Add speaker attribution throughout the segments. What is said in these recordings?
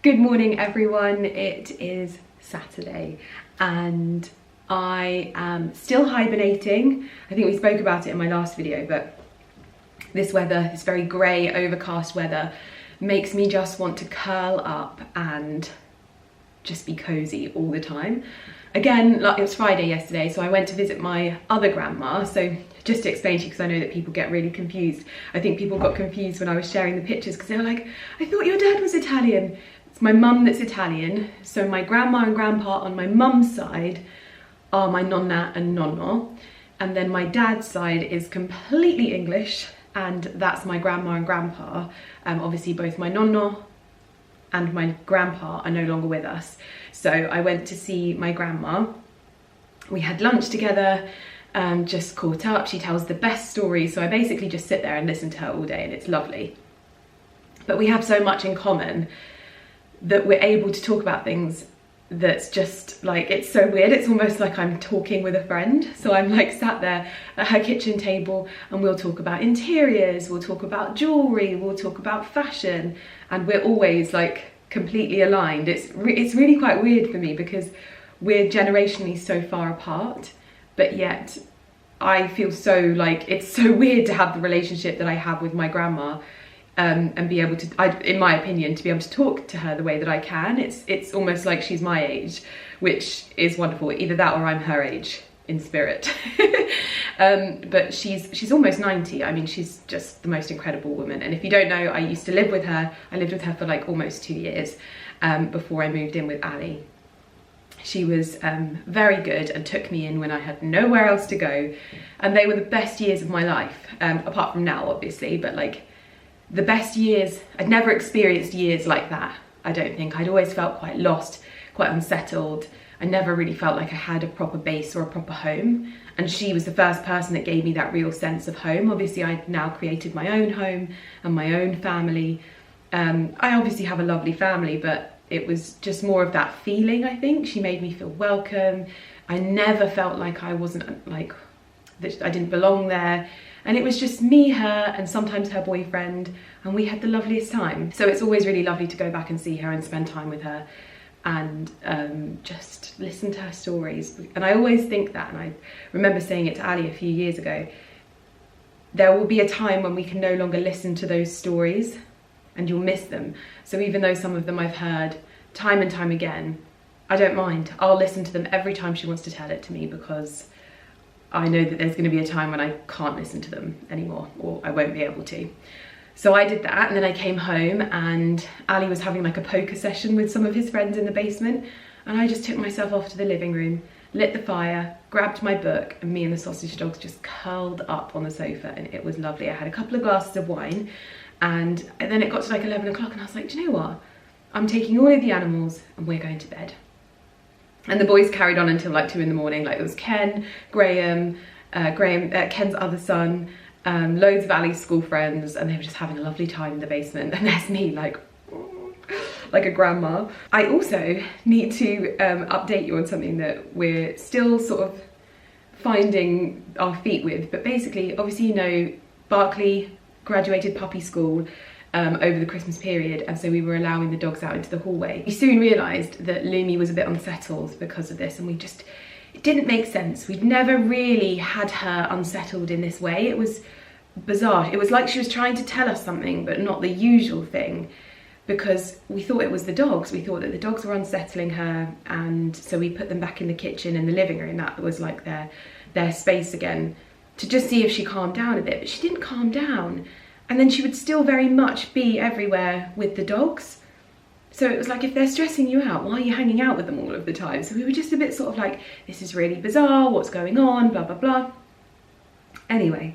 Speaker 1: Good morning everyone, it is Saturday and I am still hibernating. I think we spoke about it in my last video, but this weather, this very grey, overcast weather makes me just want to curl up and just be cosy all the time. Again, like it was Friday yesterday, so I went to visit my other grandma. So just to explain to you, because I know that people get really confused. I think people got confused when I was sharing the pictures because they were like, I thought your dad was Italian. It's my mum that's Italian. So my grandma and grandpa on my mum's side are my nonna and nonno. And then my dad's side is completely English, and that's my grandma and grandpa. Obviously both my nonno and my grandpa are no longer with us. So I went to see my grandma. We had lunch together, just caught up. She tells the best stories. So I basically just sit there and listen to her all day, and it's lovely. But we have so much in common that we're able to talk about things that's just like, it's so weird. It's almost like I'm talking with a friend. So I'm like sat there at her kitchen table and we'll talk about interiors, we'll talk about jewelry, we'll talk about fashion, and we're always like completely aligned. It's really quite weird for me because we're generationally so far apart, but yet I feel so like, it's so weird to have the relationship that I have with my grandma. And be able to, in my opinion, to be able to talk to her the way that I can. It's almost like she's my age, which is wonderful. Either that or I'm her age in spirit. But she's almost 90. I mean, she's just the most incredible woman. And if you don't know, I used to live with her. I lived with her for like almost 2 years before I moved in with Ali. She was very good and took me in when I had nowhere else to go. And they were the best years of my life, apart from now, obviously, but like, the best years. I'd never experienced years like that, I don't think. I'd always felt quite lost, quite unsettled. I never really felt like I had a proper base or a proper home. And she was the first person that gave me that real sense of home. Obviously, I'd now created my own home and my own family. I obviously have a lovely family, but it was just more of that feeling, I think. She made me feel welcome. I never felt like I wasn't, like, that I didn't belong there. And it was just me, her, and sometimes her boyfriend, and we had the loveliest time. So it's always really lovely to go back and see her and spend time with her and just listen to her stories. And I always think that, and I remember saying it to Ali a few years ago, there will be a time when we can no longer listen to those stories and you'll miss them. So even though some of them I've heard time and time again, I don't mind. I'll listen to them every time she wants to tell it to me, because I know that there's going to be a time when I can't listen to them anymore, or I won't be able to. So I did that, and then I came home and Ali was having like a poker session with some of his friends in the basement, and I just took myself off to the living room, lit the fire, grabbed my book, and me and the sausage dogs just curled up on the sofa, and it was lovely. I had a couple of glasses of wine, and then it got to like 11 o'clock, and I was like, do you know what? I'm taking all of the animals and we're going to bed. And the boys carried on until like 2 in the morning. Like, it was Ken, Graham, Ken's other son, loads of Ali's school friends, and they were just having a lovely time in the basement. And there's me like a grandma. I also need to update you on something that we're still sort of finding our feet with. But basically, obviously, you know, Barclay graduated puppy school over the Christmas period, and so we were allowing the dogs out into the hallway. We soon realised that Lumi was a bit unsettled because of this, and it didn't make sense. We'd never really had her unsettled in this way. It was bizarre. It was like she was trying to tell us something, but not the usual thing, because we thought it was the dogs. We thought that the dogs were unsettling her, and so we put them back in the kitchen and the living room. That was like their space again, to just see if she calmed down a bit, but she didn't calm down. And then she would still very much be everywhere with the dogs. So it was like, if they're stressing you out, why are you hanging out with them all of the time? So we were just a bit sort of like, this is really bizarre, what's going on, blah, blah, blah. Anyway,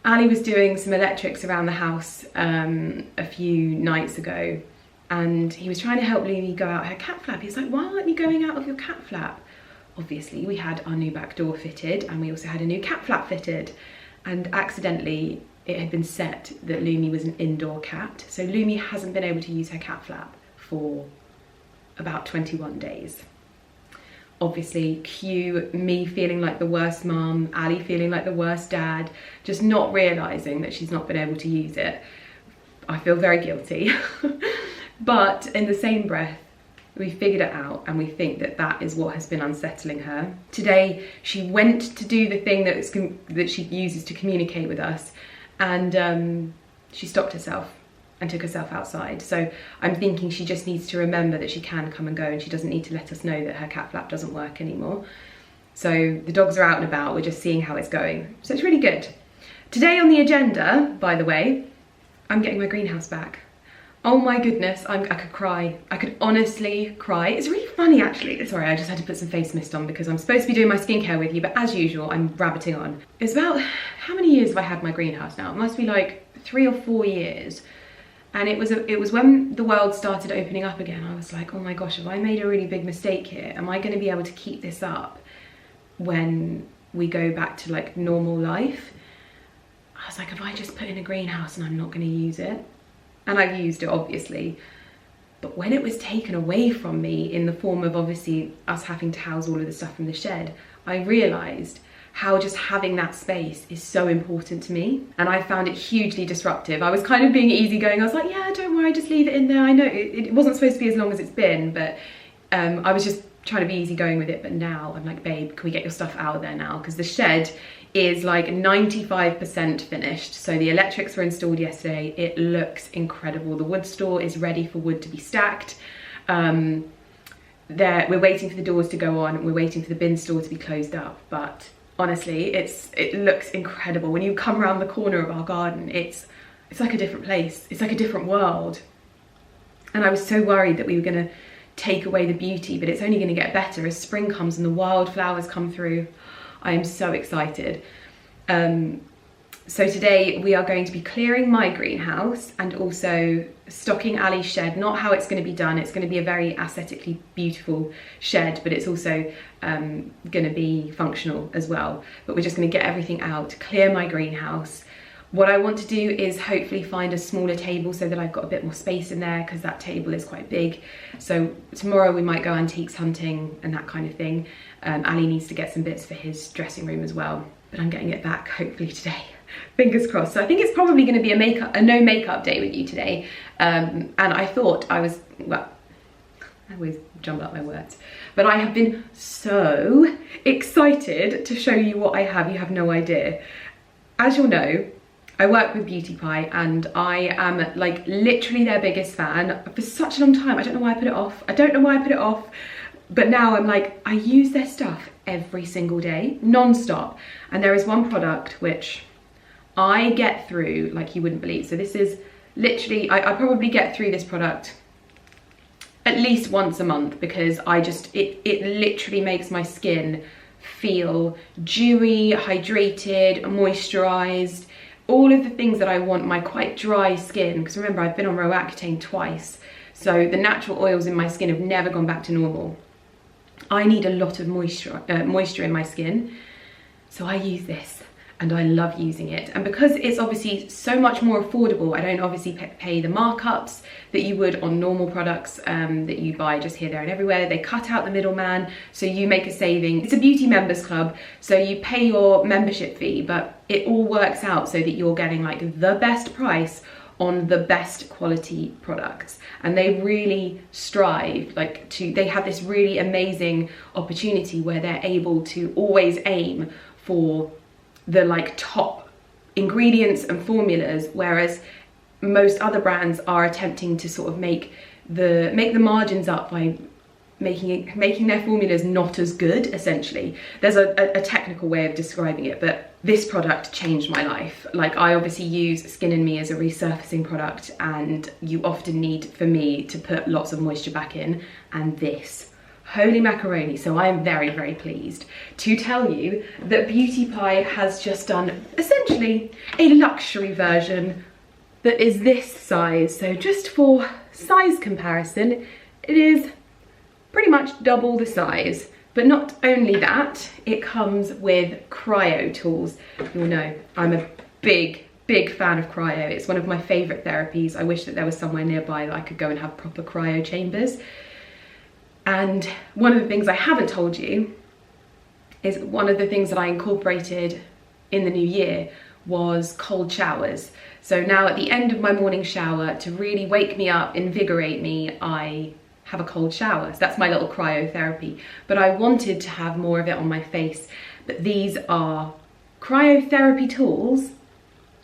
Speaker 1: Ali was doing some electrics around the house a few nights ago, and he was trying to help Lumi go out her cat flap. He's like, why aren't you going out of your cat flap? Obviously, we had our new back door fitted, and we also had a new cat flap fitted, and accidentally, it had been set that Lumi was an indoor cat. So Lumi hasn't been able to use her cat flap for about 21 days. Obviously, cue me feeling like the worst mum, Ali feeling like the worst dad, just not realising that she's not been able to use it. I feel very guilty. But in the same breath, we figured it out and we think that that is what has been unsettling her. Today, she went to do the thing that she uses to communicate with us, and she stopped herself and took herself outside. So I'm thinking she just needs to remember that she can come and go, and she doesn't need to let us know that her cat flap doesn't work anymore. So the dogs are out and about, we're just seeing how it's going. So it's really good. Today on the agenda, by the way, I'm getting my greenhouse back. Oh my goodness, I could cry. I could honestly cry. It's really funny actually. Sorry, I just had to put some face mist on because I'm supposed to be doing my skincare with you, but as usual, I'm rabbiting on. It's about, how many years have I had my greenhouse now? It must be like 3 or 4 years. And it was when the world started opening up again, I was like, oh my gosh, have I made a really big mistake here? Am I gonna be able to keep this up when we go back to like normal life? I was like, have I just put in a greenhouse and I'm not gonna use it? And I've used it obviously, but when it was taken away from me in the form of obviously us having to house all of the stuff from the shed, I realised how just having that space is so important to me, and I found it hugely disruptive. I was kind of being easygoing. I was like, yeah, don't worry, just leave it in there. I know it wasn't supposed to be as long as it's been, but I was just trying to be easygoing with it. But now I'm like, babe, can we get your stuff out of there now? Because the shed is like 95% finished. So the electrics were installed yesterday. It looks incredible. The wood store is ready for wood to be stacked. We're waiting for the doors to go on. We're waiting for the bin store to be closed up. But honestly, it looks incredible. When you come around the corner of our garden, it's like a different place. It's like a different world. And I was so worried that we were gonna take away the beauty, but it's only gonna get better as spring comes and the wildflowers come through. I am so excited. So today we are going to be clearing my greenhouse and also stocking Ali's shed. Not how it's going to be done. It's going to be a very aesthetically beautiful shed, but it's also going to be functional as well. But we're just going to get everything out, clear my greenhouse. What I want to do is hopefully find a smaller table so that I've got a bit more space in there, because that table is quite big. So tomorrow we might go antiques hunting and that kind of thing. Ali needs to get some bits for his dressing room as well, but I'm getting it back hopefully today. Fingers crossed. So I think it's probably going to be a no makeup day with you today. And I thought I always jumble up my words, but I have been so excited to show you what I have. You have no idea. As you'll know, I work with Beauty Pie and I am like literally their biggest fan for such a long time. I don't know why I put it off. I don't know why I put it off, but now I'm like, I use their stuff every single day, non-stop. And there is one product which I get through like you wouldn't believe. So this is literally, I probably get through this product at least once a month, because it literally makes my skin feel dewy, hydrated, moisturized, all of the things that I want my quite dry skin. Because remember, I've been on Roaccutane twice, so the natural oils in my skin have never gone back to normal. I need a lot of moisture in my skin, so I use this and I love using it. And because it's obviously so much more affordable, I don't obviously pay the markups that you would on normal products that you buy just here, there and everywhere. They cut out the middleman, so you make a saving. It's a beauty members club, so you pay your membership fee, but it all works out so that you're getting like the best price on the best quality products. And they really strive they have this really amazing opportunity where they're able to always aim for the like top ingredients and formulas, whereas most other brands are attempting to sort of make the margins up by making their formulas not as good, essentially. There's a technical way of describing it, but this product changed my life. Like, I obviously use Skin and Me as a resurfacing product, and you often need, for me, to put lots of moisture back in, and this, holy macaroni. So I am very, very pleased to tell you that Beauty Pie has just done essentially a luxury version that is this size. So just for size comparison, it is pretty much double the size. But not only that, it comes with cryo tools. You'll know I'm a big fan of cryo. It's one of my favorite therapies. I wish that there was somewhere nearby that I could go and have proper cryo chambers. And one of the things I haven't told you is one of the things that I incorporated in the new year was cold showers. So now at the end of my morning shower, to really wake me up, invigorate me, I have a cold shower. So that's my little cryotherapy. But I wanted to have more of it on my face. But these are cryotherapy tools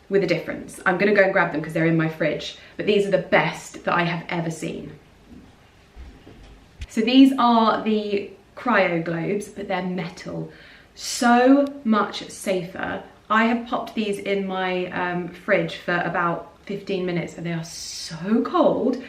Speaker 1: with a difference. I'm gonna go and grab them because they're in my fridge. But these are the best that I have ever seen. So these are the cryo globes, but they're metal. So much safer. I have popped these in my fridge for about 15 minutes and they are so cold.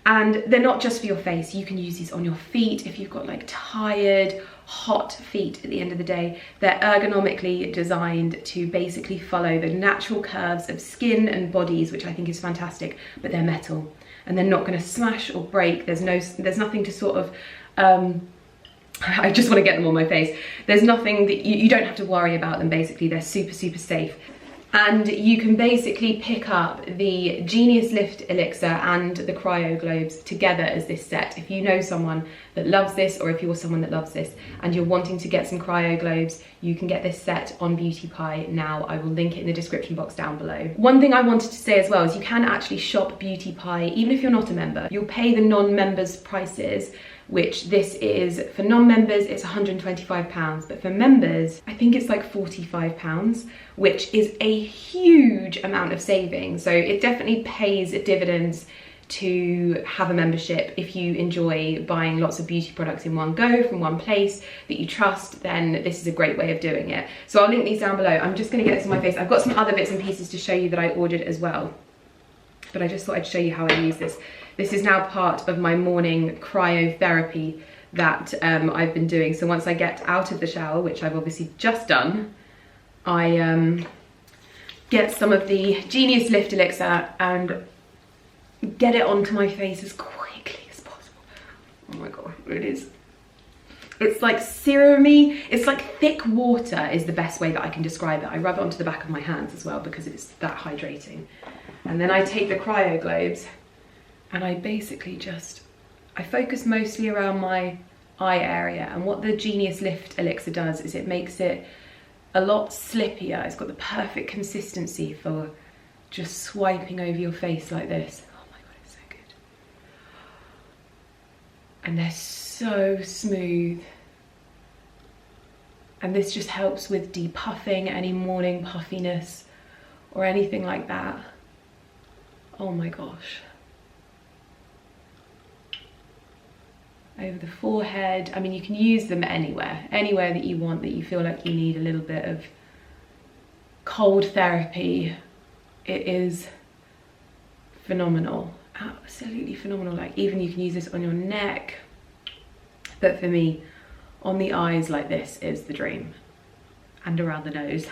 Speaker 1: And they're not just for your face. You can use these on your feet if you've got like tired, hot feet at the end of the day. They're ergonomically designed to basically follow the natural curves of skin and bodies, which I think is fantastic, but they're metal and they're not gonna smash or break. There's nothing to sort of, I just want to get them on my face. There's nothing that you don't have to worry about them. Basically, they're super, super safe. And you can basically pick up the Genius Lift Elixir and the cryo globes together as this set. If you know someone that loves this, or if you're someone that loves this and you're wanting to get some cryo globes, you can get this set on Beauty Pie now. I will link it in the description box down below. One thing I wanted to say as well is you can actually shop Beauty Pie even if you're not a member. You'll pay the non-members prices, which this is for non-members, it's £125, but for members, I think it's like £45, which is a huge amount of savings. So it definitely pays dividends to have a membership. If you enjoy buying lots of beauty products in one go from one place that you trust, then this is a great way of doing it. So I'll link these down below. I'm just gonna get this on my face. I've got some other bits and pieces to show you that I ordered as well, but I just thought I'd show you how I use this. This is now part of my morning cryotherapy that I've been doing. So once I get out of the shower, which I've obviously just done, I get some of the Genius Lift Elixir and get it onto my face as quickly as possible. Oh my God, it's like serum-y. It's like thick water is the best way that I can describe it. I rub it onto the back of my hands as well because it's that hydrating. And then I take the cryo globes and I basically I focus mostly around my eye area. And what the Genius Lift Elixir does is it makes it a lot slippier. It's got the perfect consistency for just swiping over your face like this. Oh my God, it's so good. And they're so smooth. And this just helps with depuffing any morning puffiness or anything like that. Oh my gosh. Over the forehead. I mean, you can use them anywhere that you want, that you feel like you need a little bit of cold therapy. It is phenomenal, absolutely phenomenal. Like even you can use this on your neck, but for me, on the eyes like this is the dream, and around the nose,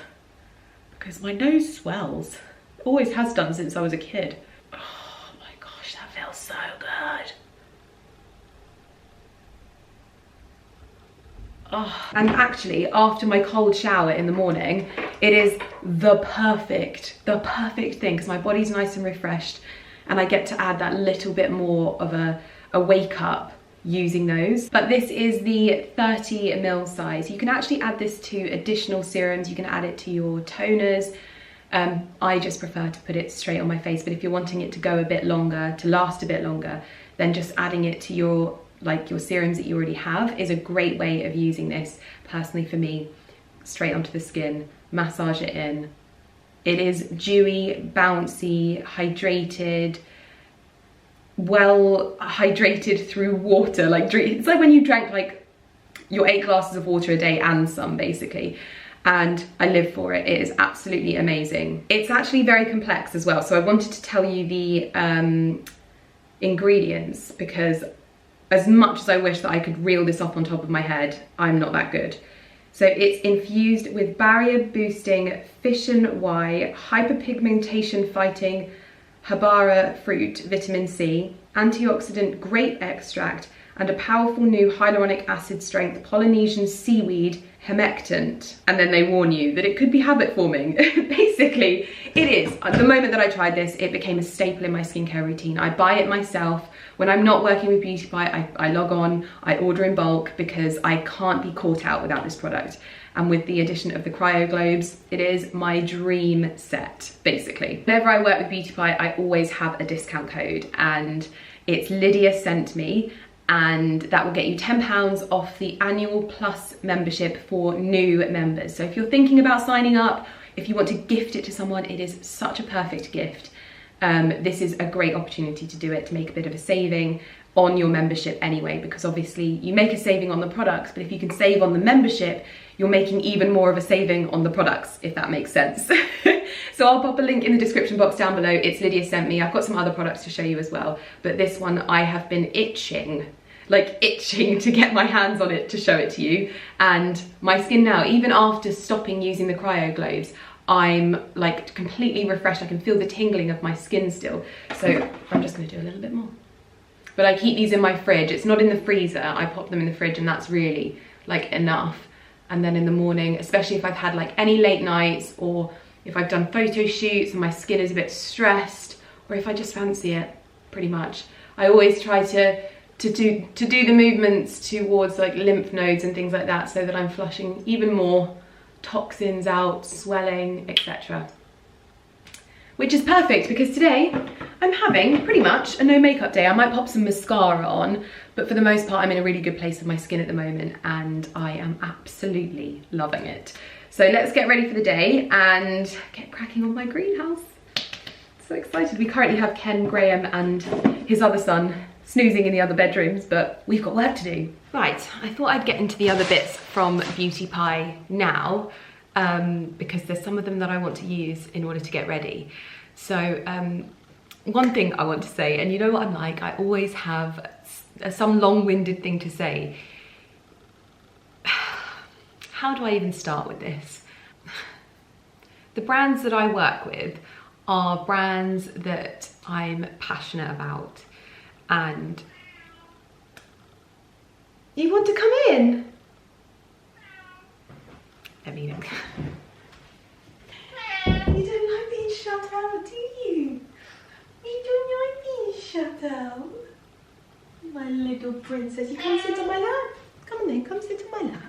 Speaker 1: because my nose swells. Always has done since I was a kid. Oh my gosh, that feels so good. Oh, and actually after my cold shower in the morning, it is the perfect thing because my body's nice and refreshed and I get to add that little bit more of a wake up using those. But this is the 30 ml size. You can actually add this to additional serums. You can add it to your toners. I just prefer to put it straight on my face, but if you're wanting it to go a bit longer, to last a bit longer, then just adding it to your serums that you already have is a great way of using this. Personally for me, straight onto the skin, massage it in. It is dewy, bouncy, hydrated, well hydrated through water. Like it's like when you drank like your 8 glasses of water a day and some, basically. And I live for it. It is absolutely amazing. It's actually very complex as well. So I wanted to tell you the ingredients because as much as I wish that I could reel this off on top of my head, I'm not that good. So it's infused with barrier boosting Fission Y, hyperpigmentation fighting Habara fruit, vitamin C, antioxidant grape extract, and a powerful new hyaluronic acid strength Polynesian seaweed humectant. And then they warn you that it could be habit forming. Basically, it is. The moment that I tried this, it became a staple in my skincare routine. I buy it myself. When I'm not working with Beauty Pie, I log on, I order in bulk because I can't be caught out without this product. And with the addition of the cryo globes, it is my dream set, basically. Whenever I work with Beauty Pie, I always have a discount code, and it's Lydia Sent Me, and that will get you £10 off the annual plus membership for new members. So if you're thinking about signing up, if you want to gift it to someone, it is such a perfect gift. This is a great opportunity to do it, to make a bit of a saving on your membership anyway, because obviously you make a saving on the products, but if you can save on the membership, you're making even more of a saving on the products, if that makes sense. So I'll pop a link in the description box down below. It's Lydia Sent Me. I've got some other products to show you as well, but this one I have been itching to get my hands on it to show it to you. And my skin now, even after stopping using the cryo globes, I'm like completely refreshed. I can feel the tingling of my skin still. So I'm just gonna do a little bit more. But I keep these in my fridge. It's not in the freezer. I pop them in the fridge, and that's really like enough. And then in the morning, especially if I've had like any late nights, or if I've done photo shoots and my skin is a bit stressed, or if I just fancy it, pretty much, I always try to do the movements towards like lymph nodes and things like that, so that I'm flushing even more toxins out, swelling, etc. Which is perfect, because today I'm having pretty much a no makeup day. I might pop some mascara on, but for the most part I'm in a really good place with my skin at the moment, and I am absolutely loving it. So let's get ready for the day and get cracking on my greenhouse. So excited. We currently have Ken Graham and his other son snoozing in the other bedrooms, but we've got work to do. Right, I thought I'd get into the other bits from Beauty Pie now, because there's some of them that I want to use in order to get ready. So one thing I want to say, and you know what I'm like, I always have some long-winded thing to say. How do I even start with this? The brands that I work with are brands that I'm passionate about. And you want to come in? Let me look. You don't like being shut out, do you? You don't like being shut out? My little princess, you come sit on my lap. Come on then, come sit on my lap.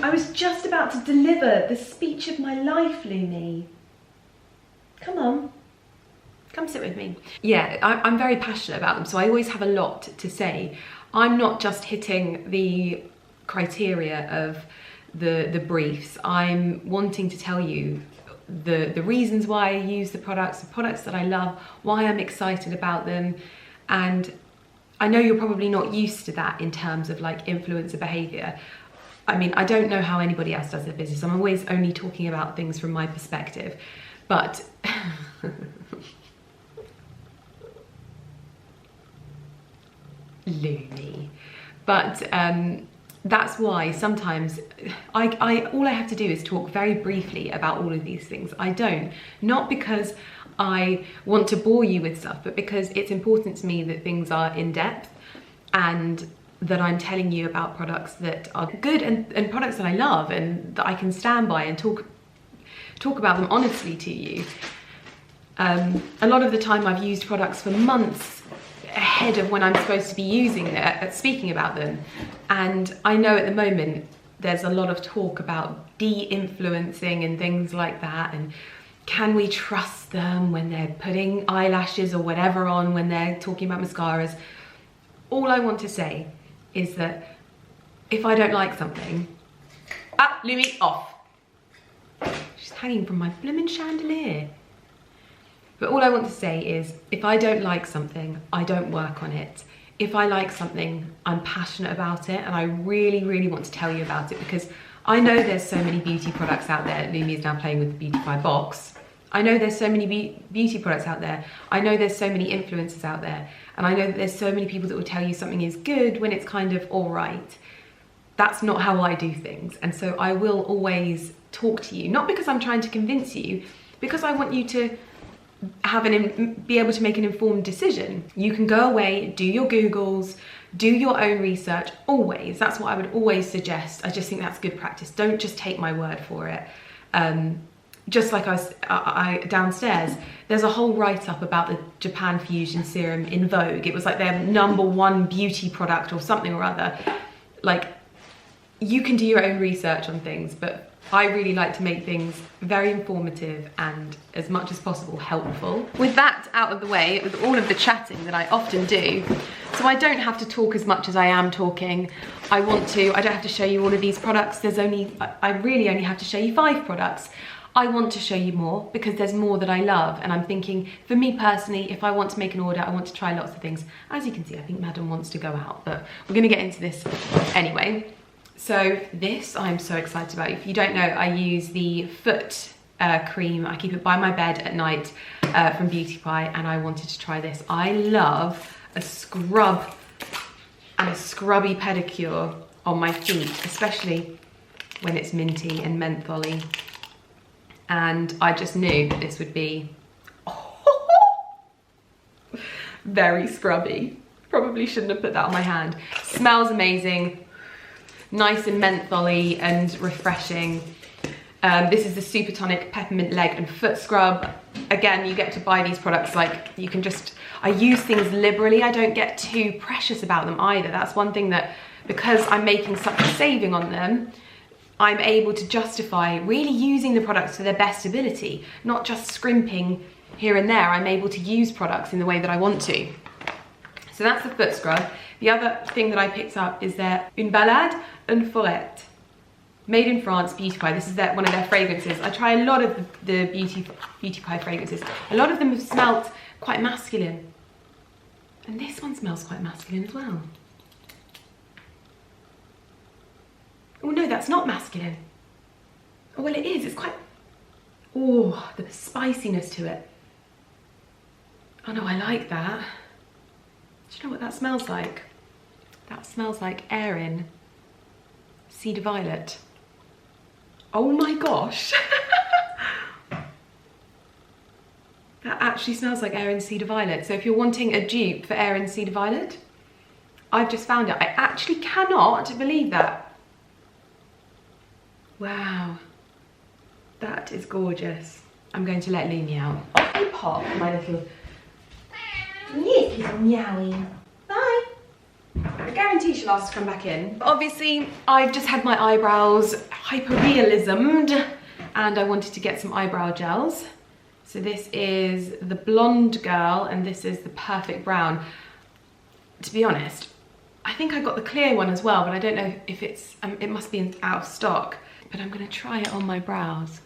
Speaker 1: I was just about to deliver the speech of my life, Lumi. Come on. Come sit with me. Yeah, I'm very passionate about them, so I always have a lot to say. I'm not just hitting the criteria of the briefs. I'm wanting to tell you the reasons why I use the products that I love, why I'm excited about them. And I know you're probably not used to that in terms of like influencer behavior. I mean, I don't know how anybody else does their business. I'm always only talking about things from my perspective, but Lumi. But that's why sometimes all I have to do is talk very briefly about all of these things. I don't, not because I want to bore you with stuff, but because it's important to me that things are in depth, and that I'm telling you about products that are good and products that I love and that I can stand by and talk about them honestly to you. A lot of the time I've used products for months ahead of when I'm supposed to be speaking about them. And I know at the moment there's a lot of talk about de-influencing and things like that, and can we trust them when they're putting eyelashes or whatever on, when they're talking about mascaras. All I want to say is that if I don't like something, Lumi, off. She's hanging from my blooming chandelier. But all I want to say is, if I don't like something, I don't work on it. If I like something, I'm passionate about it, and I really, really want to tell you about it, because I know there's so many beauty products out there. Lumi is now playing with the Beauty Pie box. I know there's so many beauty products out there. I know there's so many influencers out there. And I know that there's so many people that will tell you something is good when it's kind of all right. That's not how I do things. And so I will always talk to you, not because I'm trying to convince you, because I want you to be able to make an informed decision. You can go away, do your Googles, do your own research, always. That's what I would always suggest. I just think that's good practice. Don't just take my word for it. Just like I downstairs, there's a whole write-up about the Japan Fusion Serum in Vogue. It was like their #1 beauty product or something or other. Like, you can do your own research on things, but I really like to make things very informative and, as much as possible, helpful. With that out of the way, with all of the chatting that I often do, so I don't have to talk as much as I am talking. I don't have to show you all of these products. I really only have to show you 5 products. I want to show you more because there's more that I love, and I'm thinking, for me personally, if I want to make an order, I want to try lots of things. As you can see, I think Madam wants to go out, but we're gonna get into this anyway. So this I'm so excited about. If you don't know, I use the foot cream. I keep it by my bed at night from Beauty Pie, and I wanted to try this. I love a scrub and a scrubby pedicure on my feet, especially when it's minty and mentholy. And I just knew that this would be very scrubby. Probably shouldn't have put that on my hand. Smells amazing. Nice and mentholy and refreshing. This is the Super Tonic Peppermint Leg and Foot Scrub. Again, you get to buy these products like you can just, I use things liberally. I don't get too precious about them either. That's one thing that, because I'm making such a saving on them, I'm able to justify really using the products to their best ability, not just scrimping here and there. I'm able to use products in the way that I want to. So that's the foot scrub. The other thing that I picked up is their Une Balade, Une Forêt. Made in France, Beauty Pie. This is one of their fragrances. I try a lot of the Beauty Pie fragrances. A lot of them have smelt quite masculine. And this one smells quite masculine as well. Oh no, that's not masculine. Oh well, it is. It's quite, oh, the spiciness to it. Oh no, I like that. Do you know what that smells like? That smells like Erin Cedar Violet. Oh my gosh. That actually smells like Erin Cedar Violet. So if you're wanting a dupe for Erin Cedar Violet, I've just found it. I actually cannot believe that. Wow, that is gorgeous. I'm going to let Lumi out. Off you pop, my little meowie. Bye. I guarantee she'll ask to come back in. But obviously, I've just had my eyebrows hyper-realismed, and I wanted to get some eyebrow gels. So this is the Blonde Girl, and this is the Perfect Brown. To be honest, I think I got the clear one as well, but I don't know if it's, it must be out of stock. But I'm gonna try it on my brows.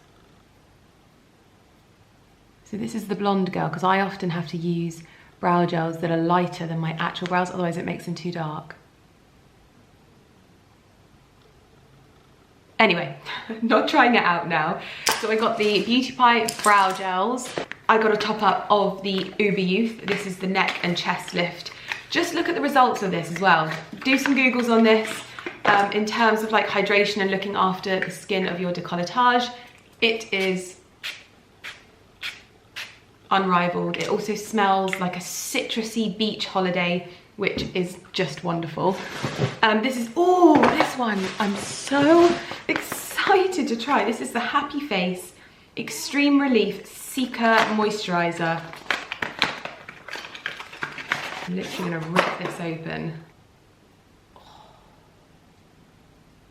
Speaker 1: So this is the Blonde Girl, because I often have to use brow gels that are lighter than my actual brows, otherwise it makes them too dark. Anyway, not trying it out now. So I got the Beauty Pie brow gels. I got a top up of the Uber Youth. This is the neck and chest lift. Just look at the results of this as well. Do some Googles on this. In terms of like hydration and looking after the skin of your décolletage, it is unrivaled. It also smells like a citrusy beach holiday, which is just wonderful. This is, oh, this one I'm so excited to try. This is the Happy Face Extreme Relief Seeker Moisturizer. I'm literally gonna rip this open.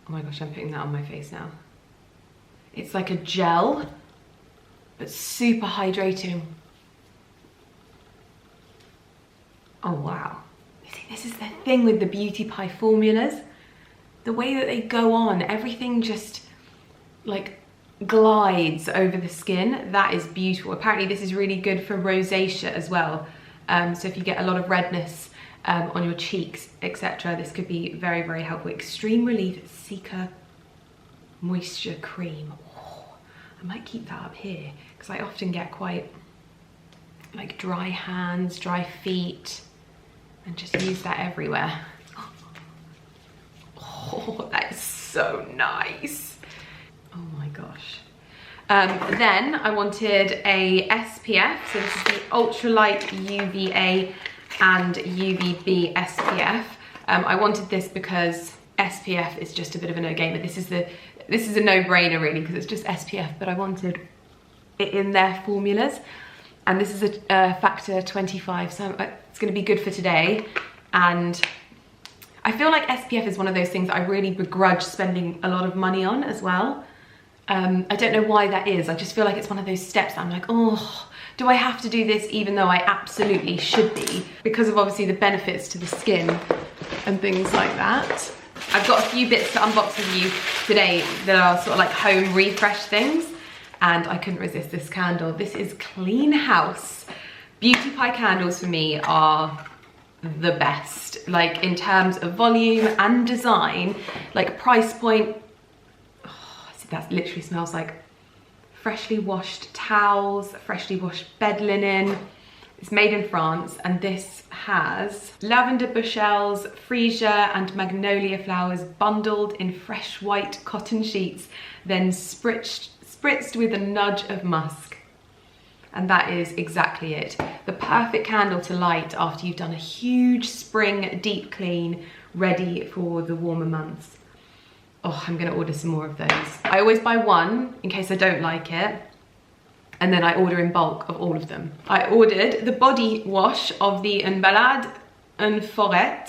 Speaker 1: Oh my gosh, I'm putting that on my face now. It's like a gel, but super hydrating. Oh wow. You see, this is the thing with the Beauty Pie formulas. The way that they go on, everything just like glides over the skin. That is beautiful. Apparently this is really good for rosacea as well. So if you get a lot of redness on your cheeks, etc., this could be very, very helpful. Extreme Relief Seeker Moisture Cream. Oh, I might keep that up here because I often get quite like dry hands, dry feet, and just use that everywhere. Oh, that is so nice. Oh my gosh. Then I wanted a SPF, so this is the ultralight UVA and UVB SPF. I wanted this because SPF is just a bit of a no-gamer. This is a no-brainer really, because it's just SPF, but I wanted it in their formulas. And this is a factor 25, so it's gonna be good for today. And I feel like SPF is one of those things that I really begrudge spending a lot of money on as well. I don't know why that is. I just feel like it's one of those steps that I'm like, oh, do I have to do this even though I absolutely should be? Because of obviously the benefits to the skin and things like that. I've got a few bits to unbox with you today that are sort of like home refresh things, and I couldn't resist this candle. This is Clean House. Beauty Pie candles for me are the best, like in terms of volume and design, like price point. Oh, that literally smells like freshly washed towels, freshly washed bed linen. It's made in France, and this has lavender bushels, freesia and magnolia flowers bundled in fresh white cotton sheets, then spritzed with a nudge of musk. And that is exactly it. The perfect candle to light after you've done a huge spring deep clean, ready for the warmer months. Oh, I'm gonna order some more of those. I always buy one in case I don't like it, and then I order in bulk of all of them. I ordered the body wash of the Un Balade Un Forêt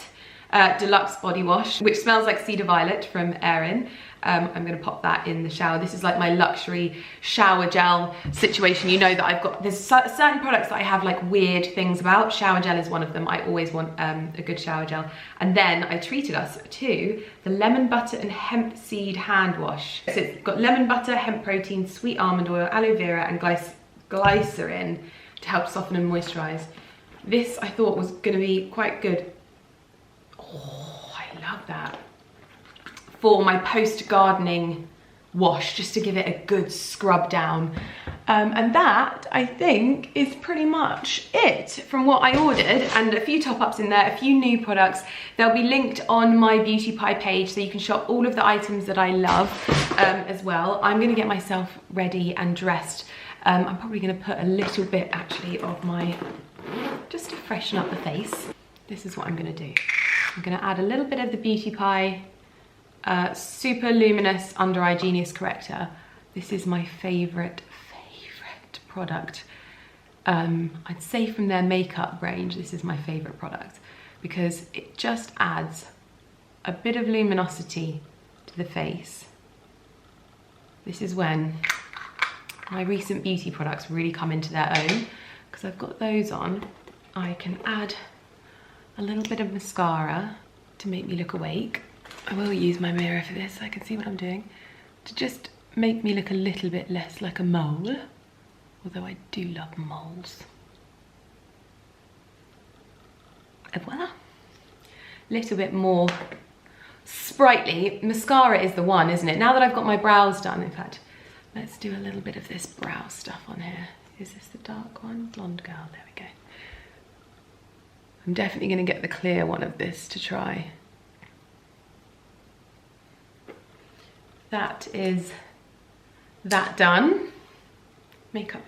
Speaker 1: deluxe body wash, which smells like cedar violet from Erin. I'm gonna pop that in the shower. This is like my luxury shower gel situation. You know that there's certain products that I have like weird things about. Shower gel is one of them. I always want a good shower gel. And then I treated us to the lemon butter and hemp seed hand wash. So it's got lemon butter, hemp protein, sweet almond oil, aloe vera and glycerin to help soften and moisturize. This I thought was gonna be quite good. Oh, I love that. For my post-gardening wash, just to give it a good scrub down. And that, I think, is pretty much it from what I ordered, and a few top-ups in there, a few new products. They'll be linked on my Beauty Pie page, so you can shop all of the items that I love as well. I'm gonna get myself ready and dressed. I'm probably gonna put a little bit, actually, of my, just to freshen up the face. This is what I'm gonna do. I'm gonna add a little bit of the Beauty Pie Super Luminous Under Eye Genius Corrector. This is my favorite product. I'd say from their makeup range, this is my favorite product because it just adds a bit of luminosity to the face. This is when my recent beauty products really come into their own, because I've got those on. I can add a little bit of mascara to make me look awake. I will use my mirror for this so I can see what I'm doing, to just make me look a little bit less like a mole, although I do love moles. And voila. Little bit more sprightly. Mascara is the one, isn't it? Now that I've got my brows done, in fact, let's do a little bit of this brow stuff on here. Is this the dark one? Blonde Girl, there we go. I'm definitely gonna get the clear one of this to try. That is that done. Makeup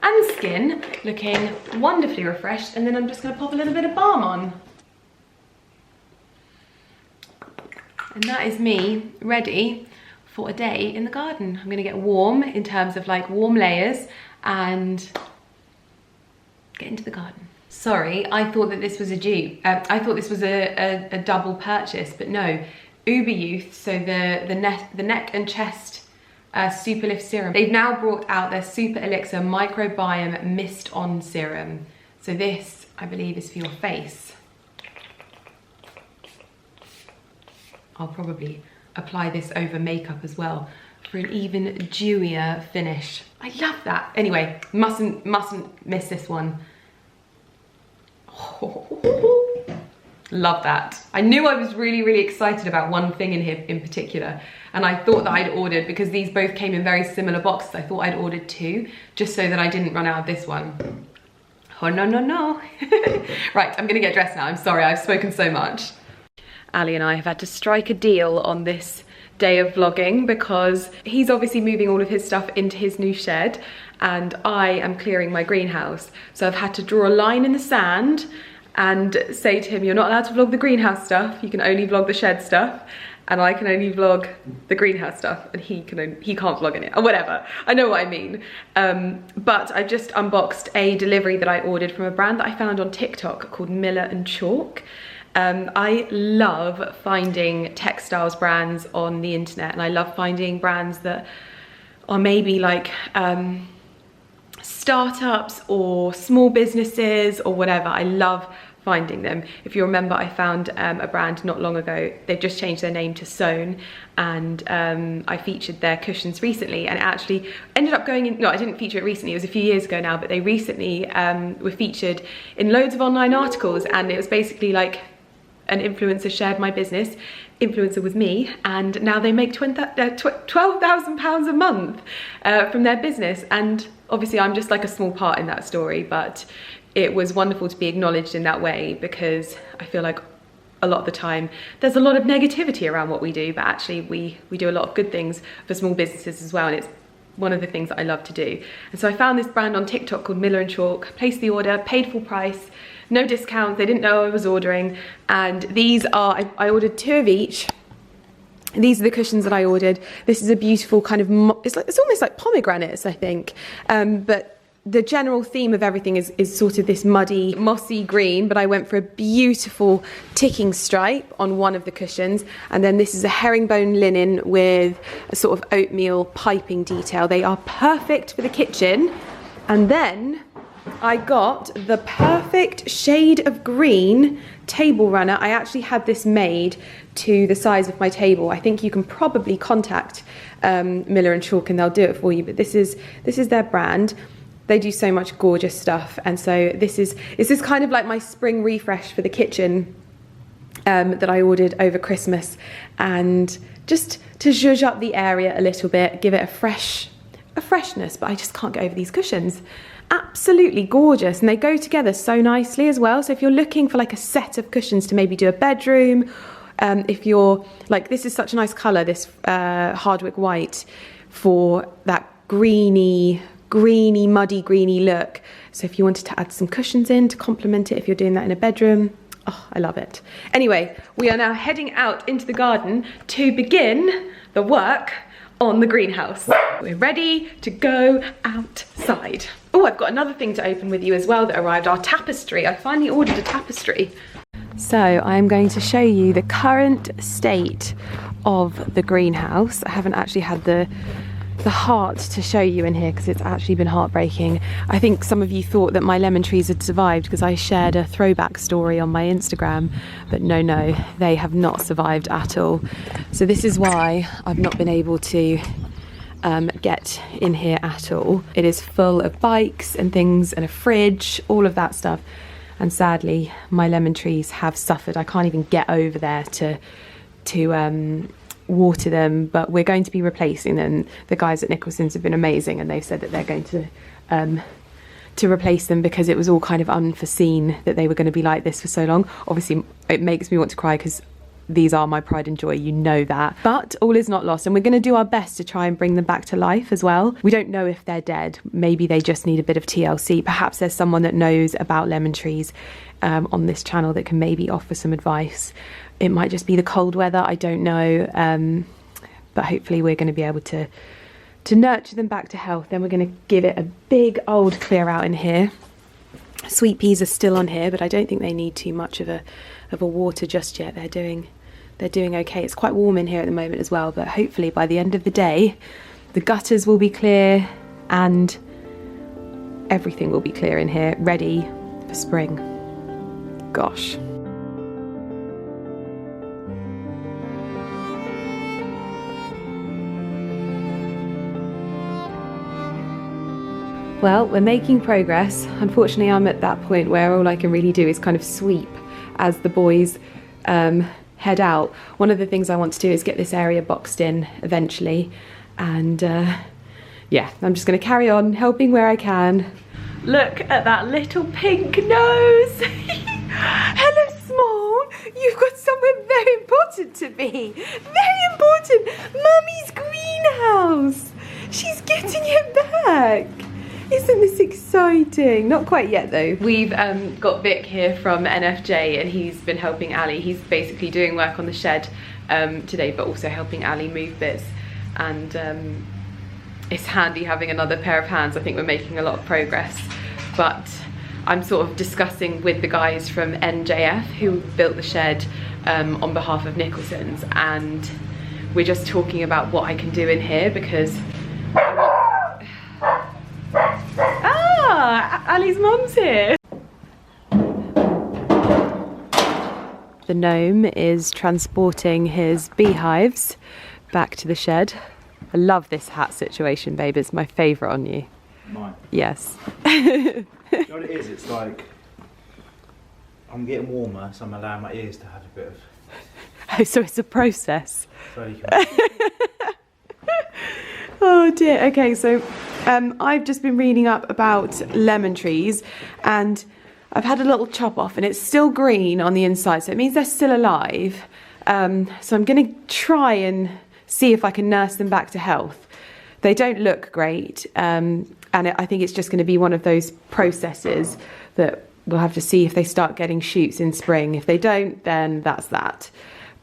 Speaker 1: and skin looking wonderfully refreshed, and then I'm just gonna pop a little bit of balm on. And that is me ready for a day in the garden. I'm gonna get warm in terms of like warm layers and get into the garden. Sorry, I thought that this was a dupe. I thought this was a double purchase, but no. Uber Youth, so the neck and chest Super Lift Serum. They've now brought out their Super Elixir Microbiome Mist On Serum. So this, I believe, is for your face. I'll probably apply this over makeup as well for an even dewier finish. I love that. Anyway, mustn't miss this one. Oh, love that. I knew I was really excited about one thing in here in particular, and I thought that I'd ordered, because these both came in very similar boxes, I thought I'd ordered two just so that I didn't run out of this one. Oh no. Right, I'm gonna get dressed now. I'm sorry, I've spoken so much. Ali and I have had to strike a deal on this day of vlogging because he's obviously moving all of his stuff into his new shed and I am clearing my greenhouse. So I've had to draw a line in the sand and say to him, you're not allowed to vlog the greenhouse stuff, you can only vlog the shed stuff, and I can only vlog the greenhouse stuff, and he can't vlog in it, or whatever. I know what I mean. But I just unboxed a delivery that I ordered from a brand that I found on TikTok called Miller and Chalk. I love finding textiles brands on the internet, and I love finding brands that are maybe like startups or small businesses or whatever. I love finding them. If you remember, I found a brand not long ago. They've just changed their name to Sewn, and I featured their cushions recently, and it actually ended up going in, no, I didn't feature it recently, it was a few years ago now, but they recently were featured in loads of online articles, and it was basically like an influencer shared my business. Influencer was me, and now they make £12,000 a month from their business, and obviously I'm just like a small part in that story, but it was wonderful to be acknowledged in that way, because I feel like a lot of the time there's a lot of negativity around what we do, but actually we do a lot of good things for small businesses as well, and it's one of the things that I love to do. And so I found this brand on TikTok called Miller and Chalk, placed the order, paid full price, no discounts, they didn't know I was ordering, and these are, I ordered 2 of each. These are the cushions that I ordered. This is a beautiful kind of, it's almost like pomegranates, I think, but the general theme of everything is sort of this muddy, mossy green, but I went for a beautiful ticking stripe on one of the cushions, and then this is a herringbone linen with a sort of oatmeal piping detail. They are perfect for the kitchen. And then I got the perfect shade of green table runner. I actually had this made to the size of my table. I think you can probably contact Miller and Chalk and they'll do it for you, but this is their brand. They do so much gorgeous stuff, and so this is kind of like my spring refresh for the kitchen that I ordered over Christmas, and just to zhuzh up the area a little bit, give it a freshness. But I just can't get over these cushions. Absolutely gorgeous, and they go together so nicely as well. So if you're looking for like a set of cushions to maybe do a bedroom, if you're like, this is such a nice colour, this Hardwick white, for that greeny, muddy greeny look. So if you wanted to add some cushions in to complement it, if you're doing that in a bedroom, oh, I love it. Anyway, we are now heading out into the garden to begin the work on the greenhouse. We're ready to go outside. Oh, I've got another thing to open with you as well that arrived, our tapestry. I finally ordered a tapestry. So I'm going to show you the current state of the greenhouse. I haven't actually had the heart to show you in here because it's actually been heartbreaking. I think some of you thought that my lemon trees had survived because I shared a throwback story on my Instagram, but no, they have not survived at all. So this is why I've not been able to get in here at all. It is full of bikes and things and a fridge, all of that stuff, and sadly my lemon trees have suffered. I can't even get over there to water them, but we're going to be replacing them. The guys at Nicholson's have been amazing, and they've said that they're going to replace them because it was all kind of unforeseen that they were going to be like this for so long. Obviously it makes me want to cry because these are my pride and joy, you know that, but all is not lost, and we're going to do our best to try and bring them back to life as well. We don't know if they're dead, maybe they just need a bit of TLC. Perhaps there's someone that knows about lemon trees on this channel that can maybe offer some advice. It might just be the cold weather, I don't know, but hopefully we're going to be able to nurture them back to health. Then we're going to give it a big old clear out in here. Sweet peas are still on here, but I don't think they need too much of a water just yet. They're doing okay. It's quite warm in here at the moment as well, but hopefully by the end of the day the gutters will be clear and everything will be clear in here, ready for spring. Gosh. Well, we're making progress. Unfortunately, I'm at that point where all I can really do is kind of sweep as the boys head out. One of the things I want to do is get this area boxed in eventually, and yeah, I'm just going to carry on helping where I can. Look at that little pink nose. Hello, Small. You've got somewhere very important to be. Very important. Mummy's greenhouse. She's getting it back. Isn't this exciting? Not quite yet though. We've got Vic here from NFJ and he's been helping Ali. He's basically doing work on the shed today, but also helping Ali move bits. And it's handy having another pair of hands. I think we're making a lot of progress. But I'm sort of discussing with the guys from NJF who built the shed on behalf of Nicholson's, and we're just talking about what I can do in here because Ali's mum's here. The gnome is transporting his beehives back to the shed. I love this hat situation, babe. It's my favourite on you.
Speaker 2: Mine?
Speaker 1: Yes.
Speaker 2: You know what it is? It's like I'm getting warmer, so I'm allowing my ears to have a bit of...
Speaker 1: Oh, so it's a process.
Speaker 2: So you can...
Speaker 1: Oh dear. Okay, so I've just been reading up about lemon trees and I've had a little chop off and it's still green on the inside, so it means they're still alive. So I'm going to try and see if I can nurse them back to health. They don't look great, and I think it's just going to be one of those processes that we'll have to see if they start getting shoots in spring. If they don't, then that's that.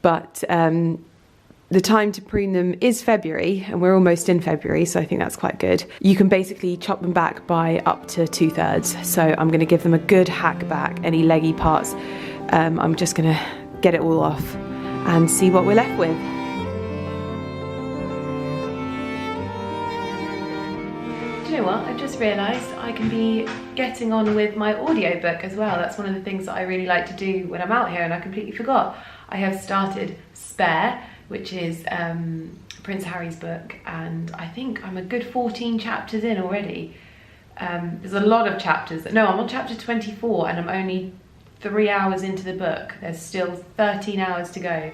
Speaker 1: But the time to prune them is February, and we're almost in February, so I think that's quite good. You can basically chop them back by up to 2/3, so I'm going to give them a good hack back, any leggy parts. I'm just going to get it all off and see what we're left with. Do you know what? I've just realised I can be getting on with my audiobook as well. That's one of the things that I really like to do when I'm out here, and I completely forgot. I have started Spare, which is Prince Harry's book, and I think I'm a good 14 chapters in already. There's a lot of chapters. No, I'm on chapter 24 and I'm only 3 hours into the book. There's still 13 hours to go,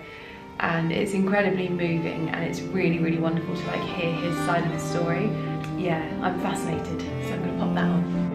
Speaker 1: and it's incredibly moving, and it's really, really wonderful to like hear his side of the story. Yeah, I'm fascinated, so I'm gonna pop that on.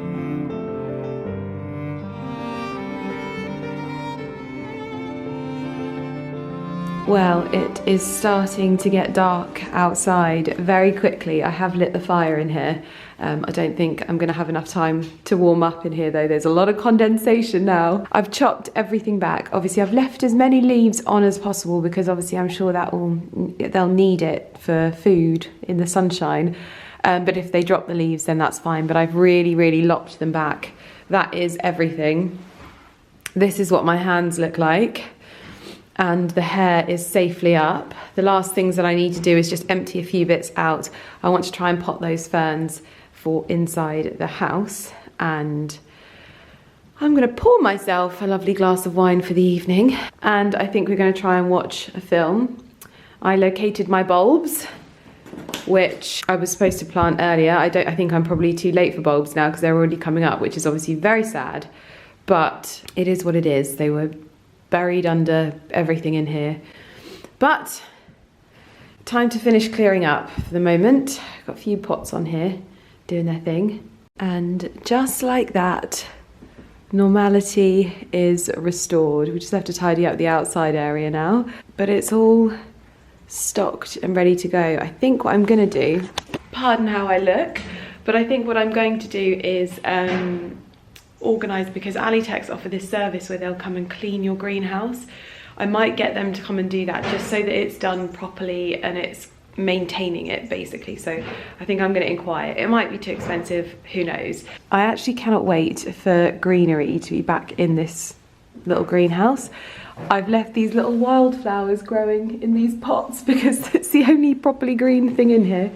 Speaker 1: Well, it is starting to get dark outside very quickly. I have lit the fire in here. I don't think I'm gonna have enough time to warm up in here though. There's a lot of condensation now. I've chopped everything back. Obviously I've left as many leaves on as possible because obviously I'm sure they'll need it for food in the sunshine. But if they drop the leaves, then that's fine. But I've really, really lopped them back. That is everything. This is what my hands look like. And the hair is safely up. The last things that I need to do is just empty a few bits out. I want to try and pot those ferns for inside the house. And I'm going to pour myself a lovely glass of wine for the evening. And I think we're going to try and watch a film. I located my bulbs, which I was supposed to plant earlier. I think I'm probably too late for bulbs now because they're already coming up, which is obviously very sad, but it is what it is. They were buried under everything in here. But time to finish clearing up for the moment. Got a few pots on here doing their thing. And just like that, normality is restored. We just have to tidy up the outside area now, but it's all stocked and ready to go. I think what I'm gonna do, pardon how I look, but I think what I'm going to do is organise, because Alitex offer this service where they'll come and clean your greenhouse. I might get them to come and do that just so that it's done properly and it's maintaining it basically. So I think I'm going to inquire. It might be too expensive, who knows. I actually cannot wait for greenery to be back in this little greenhouse. I've left these little wildflowers growing in these pots because it's the only properly green thing in here.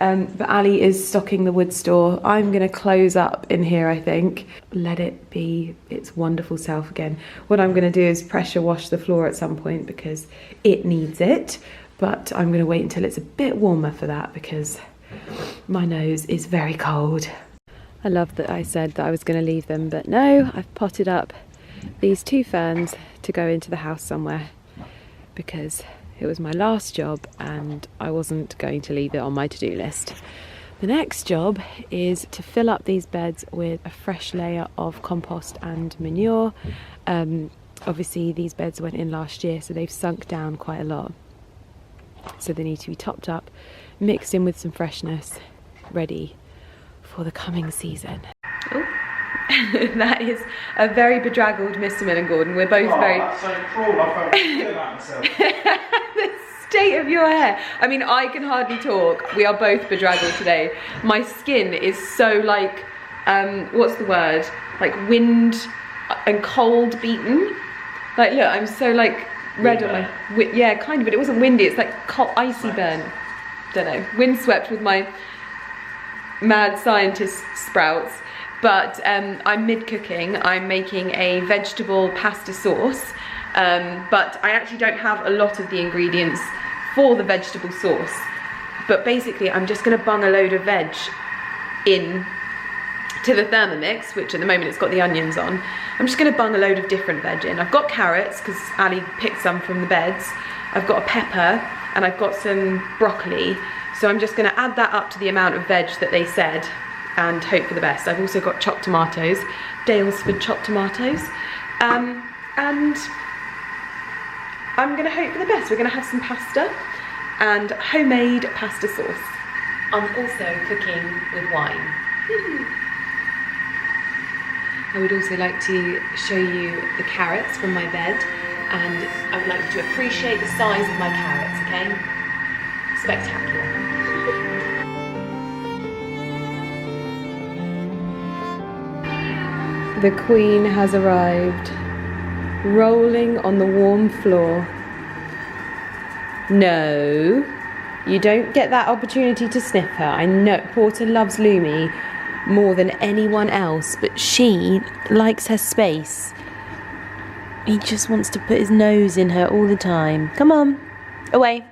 Speaker 1: But Ali is stocking the wood store. I'm going to close up in here, I think. Let it be its wonderful self again. What I'm going to do is pressure wash the floor at some point because it needs it. But I'm going to wait until it's a bit warmer for that because my nose is very cold. I love that I said that I was going to leave them, but no, I've potted up these 2 ferns to go into the house somewhere because it was my last job and I wasn't going to leave it on my to-do list. The next job is to fill up these beds with a fresh layer of compost and manure. Obviously these beds went in last year, so they've sunk down quite a lot. So they need to be topped up, mixed in with some freshness, ready for the coming season. Oh. That is a very bedraggled Mr. Millen Gordon. We're both very...
Speaker 2: That's so cruel, I felt good about myself.
Speaker 1: The state of your hair. I mean, I can hardly talk. We are both bedraggled today. My skin is so like, what's the word? Like wind and cold beaten. Like, look, I'm so like red on my... Yeah, kind of, but it wasn't windy. It's like cold, icy burn. Don't know. Windswept with my mad scientist sprouts. But I'm mid-cooking. I'm making a vegetable pasta sauce, but I actually don't have a lot of the ingredients for the vegetable sauce. But basically, I'm just gonna bung a load of veg in to the Thermomix, which at the moment it's got the onions on. I'm just gonna bung a load of different veg in. I've got carrots, because Ali picked some from the beds. I've got a pepper, and I've got some broccoli. So I'm just gonna add that up to the amount of veg that they said, and hope for the best. I've also got chopped tomatoes, Daylesford chopped tomatoes, and I'm gonna hope for the best. We're gonna have some pasta and homemade pasta sauce. I'm also cooking with wine. I would also like to show you the carrots from my bed, and I would like you to appreciate the size of my carrots, okay? Spectacular. The Queen has arrived, rolling on the warm floor. No, you don't get that opportunity to sniff her. I know Porter loves Lumi more than anyone else, but she likes her space. He just wants to put his nose in her all the time. Come on, away.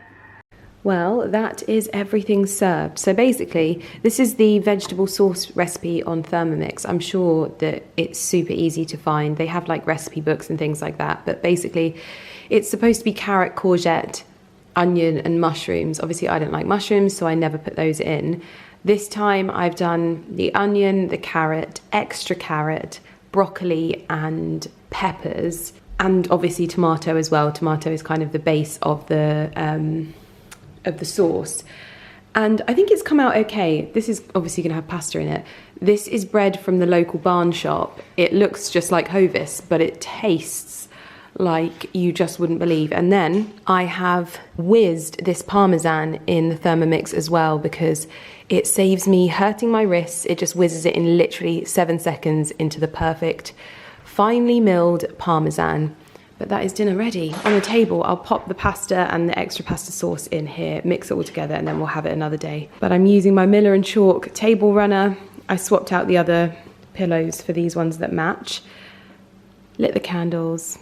Speaker 1: Well, that is everything served. So basically, this is the vegetable sauce recipe on Thermomix. I'm sure that it's super easy to find. They have like recipe books and things like that. But basically, it's supposed to be carrot, courgette, onion and mushrooms. Obviously, I don't like mushrooms, so I never put those in. This time, I've done the onion, the carrot, extra carrot, broccoli and peppers. And obviously tomato as well. Tomato is kind of the base of the sauce, and I think it's come out okay. This is obviously going to have pasta in it. This is bread from the local barn shop. It looks just like Hovis, but it tastes like you just wouldn't believe. And then I have whizzed this parmesan in the Thermomix as well, because it saves me hurting my wrists. It just whizzes it in literally 7 seconds into the perfect finely milled parmesan. But that is dinner ready on the table. I'll pop the pasta and the extra pasta sauce in here, mix it all together, and then we'll have it another day. But I'm using my Miller & Chalk table runner. I swapped out the other pillows for these ones that match. Lit the candles.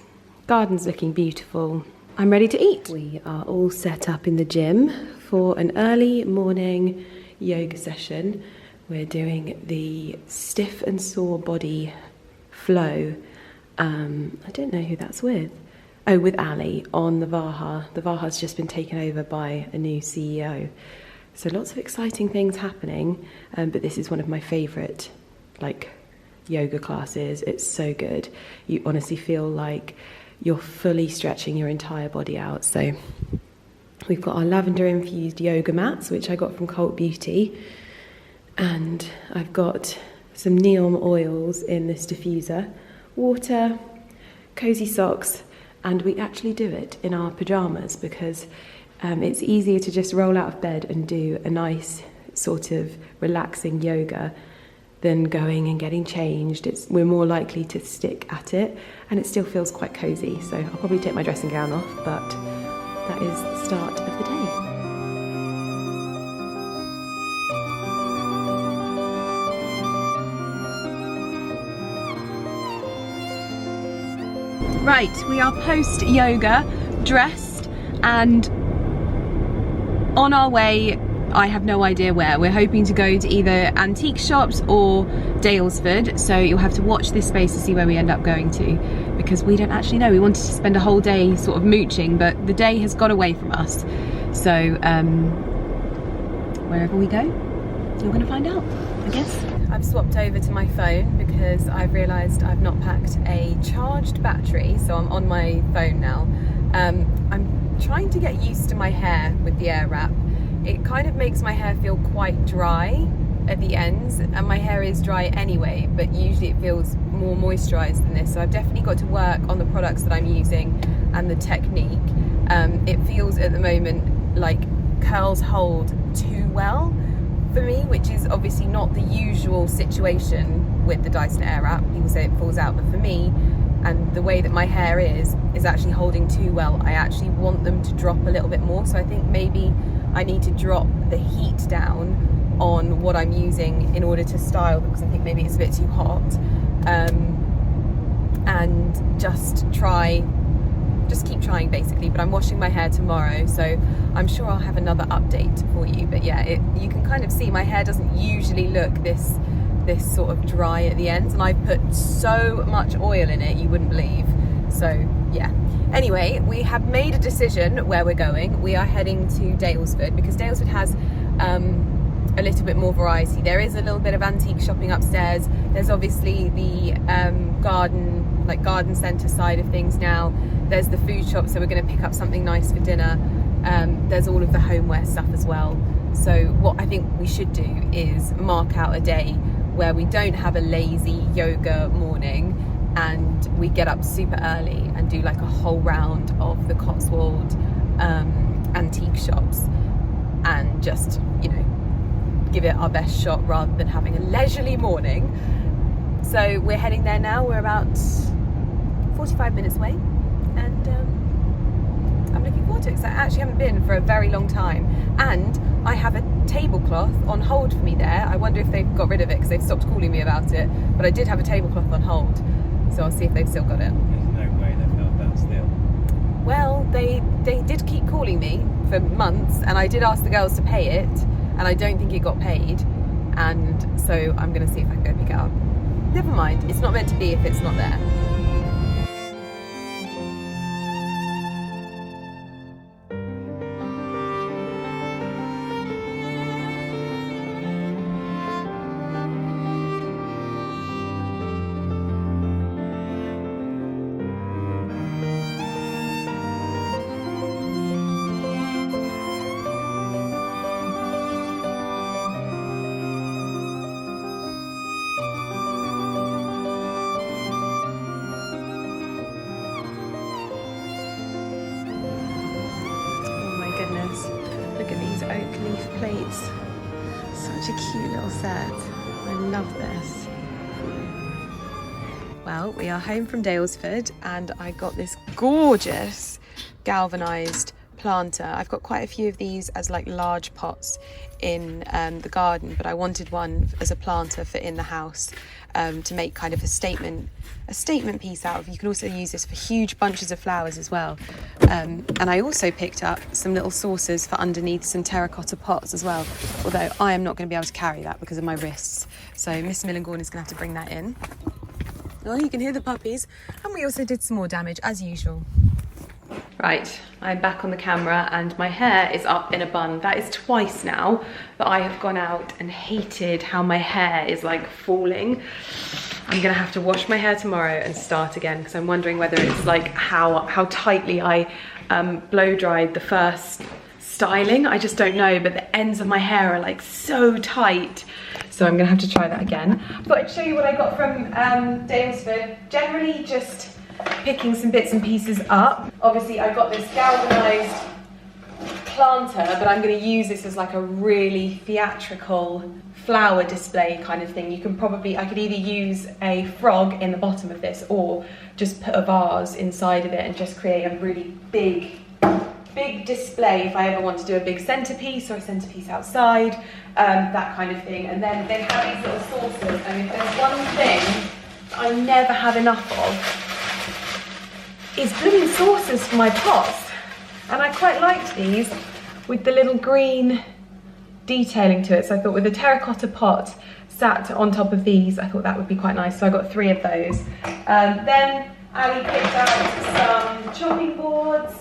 Speaker 1: Garden's looking beautiful. I'm ready to eat. We are all set up in the gym for an early morning yoga session. We're doing the stiff and sore body flow. I don't know who that's with. Oh, with Ali on the Vaha. The Vaha's just been taken over by a new CEO. So lots of exciting things happening. But this is one of my favourite, like, yoga classes. It's so good. You honestly feel like you're fully stretching your entire body out. So we've got our lavender infused yoga mats, which I got from Cult Beauty. And I've got some neon oils in this diffuser. Water, cozy socks, and we actually do it in our pyjamas because it's easier to just roll out of bed and do a nice sort of relaxing yoga than going and getting changed. We're more likely to stick at it, and it still feels quite cozy. So I'll probably take my dressing gown off, but that is the start of the day. Right, we are post-yoga, dressed, and on our way. I have no idea where. We're hoping to go to either antique shops or Daylesford, so you'll have to watch this space to see where we end up going to, because we don't actually know. We wanted to spend a whole day sort of mooching, but the day has got away from us. So wherever we go, you're going to find out, I guess. I've swapped over to my phone because I've realised I've not packed a charged battery, so I'm on my phone now. I'm trying to get used to my hair with the air wrap. It kind of makes my hair feel quite dry at the ends, and my hair is dry anyway, but usually it feels more moisturised than this, so I've definitely got to work on the products that I'm using and the technique. It feels at the moment like curls hold too well for me, which is obviously not the usual situation with the Dyson Airwrap. People say it falls out, but for me, and the way that my hair is actually holding too well. I actually want them to drop a little bit more, so I think maybe I need to drop the heat down on what I'm using in order to style them, because I think maybe it's a bit too hot, and just keep trying basically. But I'm washing my hair tomorrow, so I'm sure I'll have another update for you. But yeah, you can kind of see my hair doesn't usually look this sort of dry at the ends, and I put so much oil in it you wouldn't believe. So yeah, anyway, we have made a decision where we're going. We are heading to Daylesford because Daylesford has a little bit more variety. There is a little bit of antique shopping upstairs. There's obviously the garden centre side of things now. There's the food shop, so we're going to pick up something nice for dinner. There's all of the homeware stuff as well. So what I think we should do is mark out a day where we don't have a lazy yoga morning, and we get up super early and do like a whole round of the Cotswold antique shops, and just, you know, give it our best shot rather than having a leisurely morning. So we're heading there now. We're about 45 minutes away, and I'm looking forward to it because I actually haven't been for a very long time, and I have a tablecloth on hold for me there. I wonder if they've got rid of it because they've stopped calling me about it, but I did have a tablecloth on hold, so I'll see if they've still got it.
Speaker 2: There's no way they've held that still.
Speaker 1: Well, they did keep calling me for months, and I did ask the girls to pay it, and I don't think it got paid, and so I'm going to see if I can go pick it up. Never mind, it's not meant to be if it's not there. Look at these oak leaf plates. Such a cute little set. I love this. Well, we are home from Daylesford, and I got this gorgeous galvanised planter. I've got quite a few of these as like large pots in the garden, but I wanted one as a planter for in the house, to make kind of a statement piece out of. You can also use this for huge bunches of flowers as well. And I also picked up some little saucers for underneath some terracotta pots as well, although I am not going to be able to carry that because of my wrists. So Miss Millengorn is going to have to bring that in. Oh, you can hear the puppies. And we also did some more damage as usual. Right, I'm back on the camera and my hair is up in a bun. That is twice now that I have gone out and hated how my hair is like falling. I'm gonna have to wash my hair tomorrow and start again, because I'm wondering whether it's like how tightly I blow dried the first styling. I just don't know, but the ends of my hair are like so tight. So I'm gonna have to try that again. I thought I'd show you what I got from Daylesford. Generally just picking some bits and pieces up. Obviously I got this galvanised planter, but I'm going to use this as like a really theatrical flower display kind of thing. I could either use a frog in the bottom of this, or just put a vase inside of it and just create a really big display if I ever want to do a big centerpiece or a centerpiece outside, that kind of thing. And then they have these little saucers, and if there's one thing I never have enough of, is blooming saucers for my pots. And I quite liked these with the little green detailing to it. So I thought with a terracotta pot sat on top of these, I thought that would be quite nice. So I got 3 of those. Then Ali picked out some chopping boards,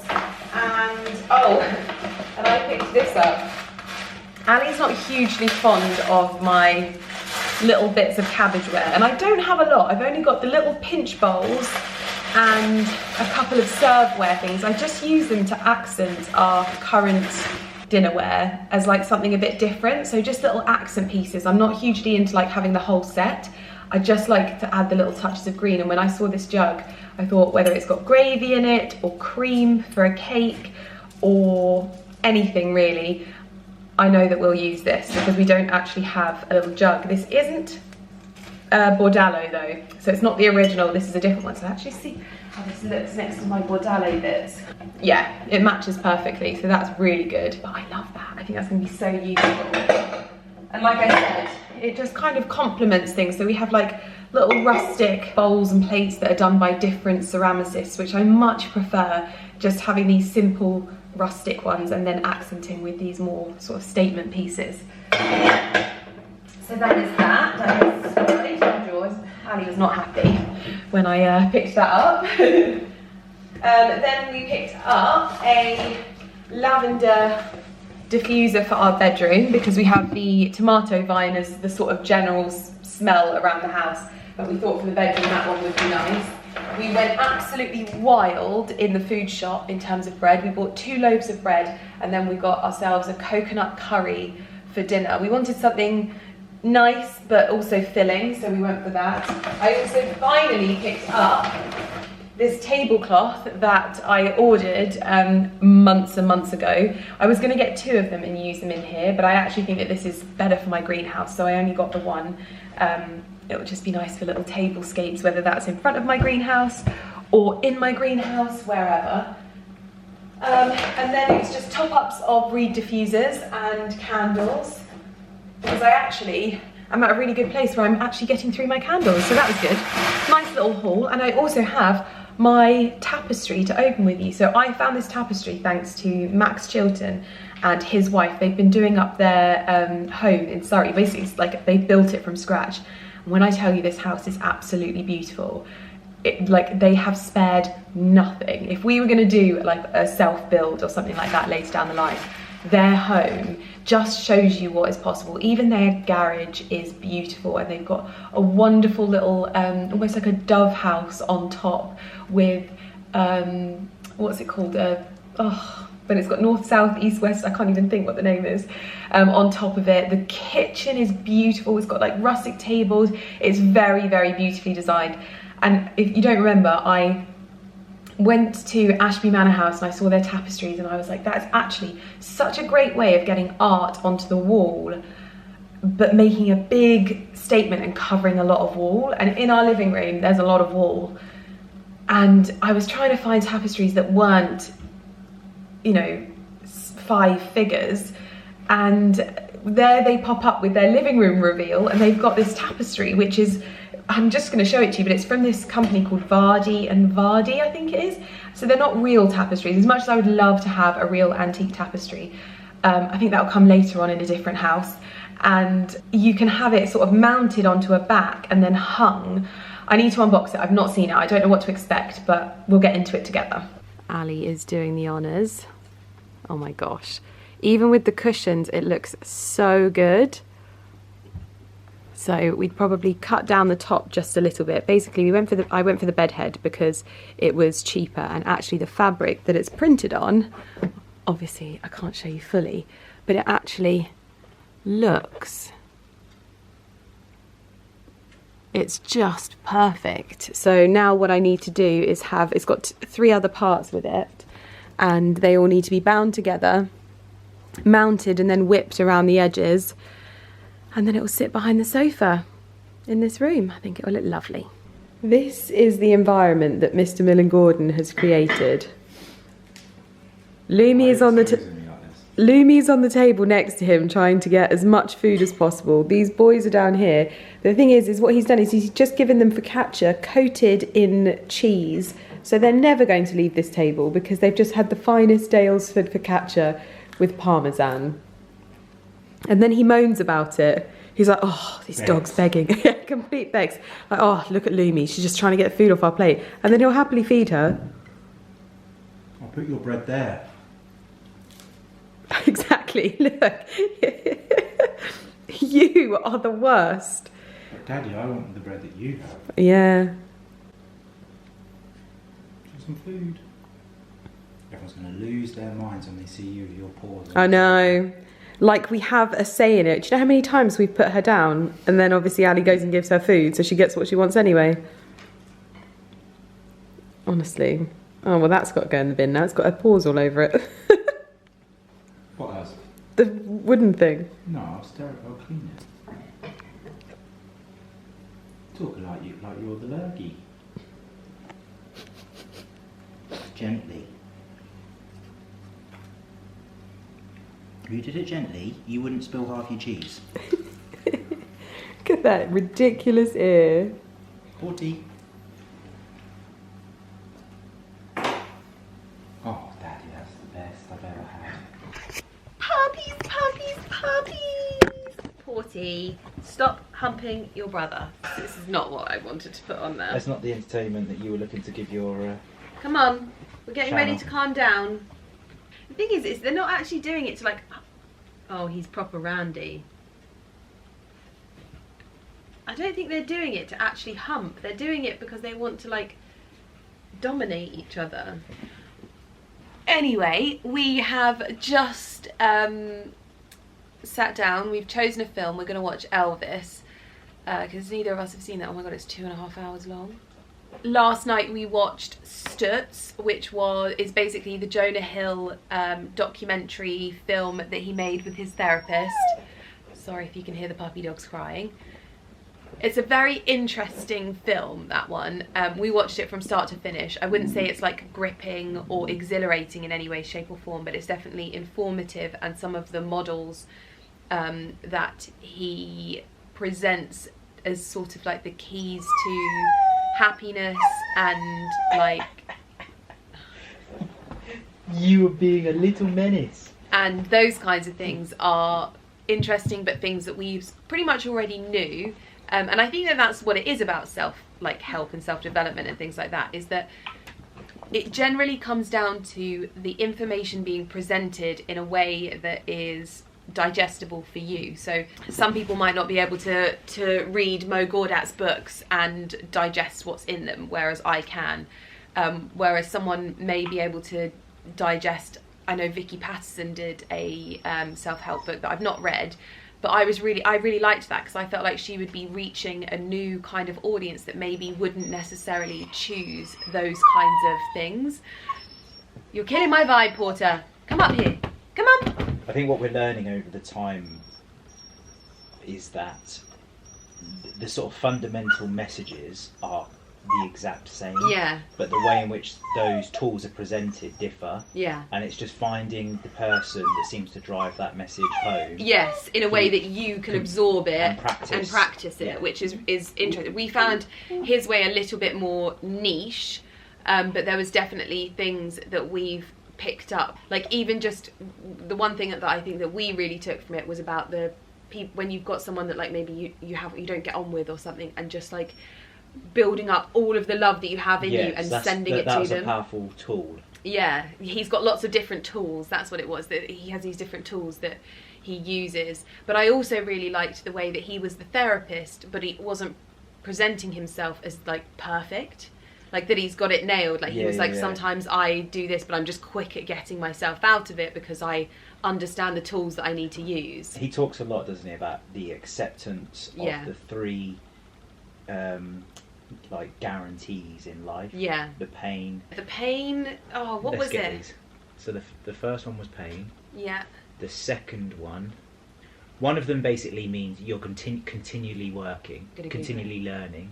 Speaker 1: and I picked this up. Ali's not hugely fond of my little bits of cabbageware. And I don't have a lot. I've only got the little pinch bowls and a couple of serveware things. I just use them to accent our current dinnerware as like something a bit different. So just little accent pieces. I'm not hugely into like having the whole set. I just like to add the little touches of green. And when I saw this jug, I thought whether it's got gravy in it or cream for a cake or anything really, I know that we'll use this because we don't actually have a little jug. This isn't Bordalo though, so it's not the original, this is a different one. So actually see how this looks next to my Bordalo bits. Yeah, it matches perfectly, so that's really good. But I love that, I think that's gonna be so useful. And like I said, it just kind of complements things. So we have like little rustic bowls and plates that are done by different ceramicists, which I much prefer just having these simple rustic ones and then accenting with these more sort of statement pieces. So that is that. That is already told yours. Ali was not happy when I picked that up. Then we picked up a lavender diffuser for our bedroom because we have the tomato vine as the sort of general smell around the house, but we thought for the bedroom that one would be nice. We went absolutely wild in the food shop in terms of bread. We bought 2 loaves of bread and then we got ourselves a coconut curry for dinner. We wanted something nice but also filling, so we went for that. I also finally picked up this tablecloth that I ordered months and months ago. I was going to get 2 of them and use them in here, but I actually think that this is better for my greenhouse, so I only got the one. It would just be nice for little tablescapes, whether that's in front of my greenhouse or in my greenhouse, wherever. And then it's just top-ups of reed diffusers and candles, because I actually am at a really good place where I'm actually getting through my candles, so that was good. Nice little haul. And I also have my tapestry to open with you. So I found this tapestry thanks to Max Chilton and his wife. They've been doing up their home in Surrey. Basically, it's like they built it from scratch. And when I tell you this house is absolutely beautiful, like they have spared nothing. If we were going to do like a self-build or something like that later down the line, their home just shows you what is possible. Even their garage is beautiful, and they've got a wonderful little almost like a dove house on top with what's it called, but it's got north, south, east, west, I can't even think what the name is, on top of it. The kitchen is beautiful, it's got like rustic tables, it's very, very beautifully designed. And if you don't remember, I went to Ashby Manor House and I saw their tapestries and I was like, that's actually such a great way of getting art onto the wall, but making a big statement and covering a lot of wall. And in our living room, there's a lot of wall. And I was trying to find tapestries that weren't, you know, 5 figures. And there they pop up with their living room reveal, and they've got this tapestry, which is, I'm just going to show it to you, but it's from this company called Vardy and Vardy, I think it is. So they're not real tapestries. As much as I would love to have a real antique tapestry, I think that'll come later on in a different house. And you can have it sort of mounted onto a back and then hung. I need to unbox it. I've not seen it. I don't know what to expect, but we'll get into it together. Ali is doing the honours. Oh my gosh. Even with the cushions, it looks so good. So we'd probably cut down the top just a little bit. Basically, I went for the bed head because it was cheaper, and actually the fabric that it's printed on, obviously I can't show you fully, but it actually looks, it's just perfect. So now what I need to do is it's got 3 other parts with it, and they all need to be bound together, mounted and then whipped around the edges. And then it will sit behind the sofa in this room. I think it will look lovely. This is the environment that Mr. Millen Gordon has created. Lumi is on the table next to him trying to get as much food as possible. These boys are down here. The thing is what he's done is he's just given them focaccia coated in cheese. So they're never going to leave this table because they've just had the finest Daylesford focaccia with parmesan. And then he moans about it. He's like, oh, this dog's begging. Complete begs. Like, oh, look at Lumi. She's just trying to get food off our plate. And then he'll happily feed her.
Speaker 2: I'll put your bread there.
Speaker 1: Exactly. Look. You are the worst.
Speaker 2: Daddy, I want the bread that you have.
Speaker 1: Yeah.
Speaker 2: Some food. Everyone's going to lose their minds when they see you with your paws.
Speaker 1: I know. Like, we have a say in it. Do you know how many times we've put her down and then obviously Ali goes and gives her food so she gets what she wants anyway? Honestly. Oh, well, that's got to go in the bin now. It's got her paws all over it.
Speaker 2: What else?
Speaker 1: The wooden thing.
Speaker 2: No, I'll clean it. Talk like you're the lurgy. Gently. If you did it gently, you wouldn't spill half your cheese.
Speaker 1: Look at that ridiculous ear.
Speaker 2: 40. Oh, Daddy, that's the best I've ever had.
Speaker 1: Puppies, puppies, puppies. Porty, stop humping your brother. This is not what I wanted to put on there.
Speaker 2: That's not the entertainment that you were looking to give your...
Speaker 1: Come on, we're getting
Speaker 2: channel.
Speaker 1: ready to calm down. The thing is they're not actually doing it to like... Oh, he's proper randy. I don't think they're doing it to actually hump. They're doing it because they want to like dominate each other. Anyway, we have just sat down. We've chosen a film. We're going to watch Elvis because neither of us have seen that. Oh my god, it's 2.5 hours long. Last night we watched Stutz, which is basically the Jonah Hill documentary film that he made with his therapist. Sorry if you can hear the puppy dogs crying. It's a very interesting film, that one. We watched it from start to finish. I wouldn't say it's like gripping or exhilarating in any way, shape or form, but it's definitely informative, and some of the models that he presents as sort of like the keys to happiness and like...
Speaker 2: You were being a little menace.
Speaker 1: And those kinds of things are interesting, but things that we pretty much already knew. And I think that that's what it is about help and self-development and things like that, is that it generally comes down to the information being presented in a way that is digestible for you. So some people might not be able to read Mo Gawdat's books and digest what's in them, whereas I can. Whereas someone may be able to digest... I know Vicky Patterson did a self-help book that I've not read, but I really liked that because I felt like she would be reaching a new kind of audience that maybe wouldn't necessarily choose those kinds of things. You're killing my vibe, Porter. Come up here. Come on.
Speaker 2: I think what we're learning over the time is that the sort of fundamental messages are the exact same.
Speaker 1: Yeah.
Speaker 2: But the way in which those tools are presented differ.
Speaker 1: Yeah.
Speaker 2: And it's just finding the person that seems to drive that message home.
Speaker 1: Yes, in a way that you can absorb it
Speaker 2: and practice
Speaker 1: it,
Speaker 2: yeah.
Speaker 1: which is interesting. We found his way a little bit more niche, but there was definitely things that we've picked up. Like even just the one thing that I think that we really took from it was about the people when you've got someone that like maybe you don't get on with or something, and just like building up all of the love that you have in you and sending it to them. That was a
Speaker 2: powerful tool.
Speaker 1: Yeah, he's got lots of different tools. That's what it was, that he has these different tools that he uses. But I also really liked the way that he was the therapist, but he wasn't presenting himself as like perfect, like that he's got it nailed. Like he was like, sometimes I do this, but I'm just quick at getting myself out of it because I understand the tools that I need to use. He
Speaker 2: talks a lot, doesn't he, about the acceptance of the three like guarantees in life.
Speaker 1: Yeah.
Speaker 2: The pain.
Speaker 1: Oh, what was it?
Speaker 2: These. So the first one was pain.
Speaker 1: Yeah.
Speaker 2: The second one of them basically means you're continually working, continually learning.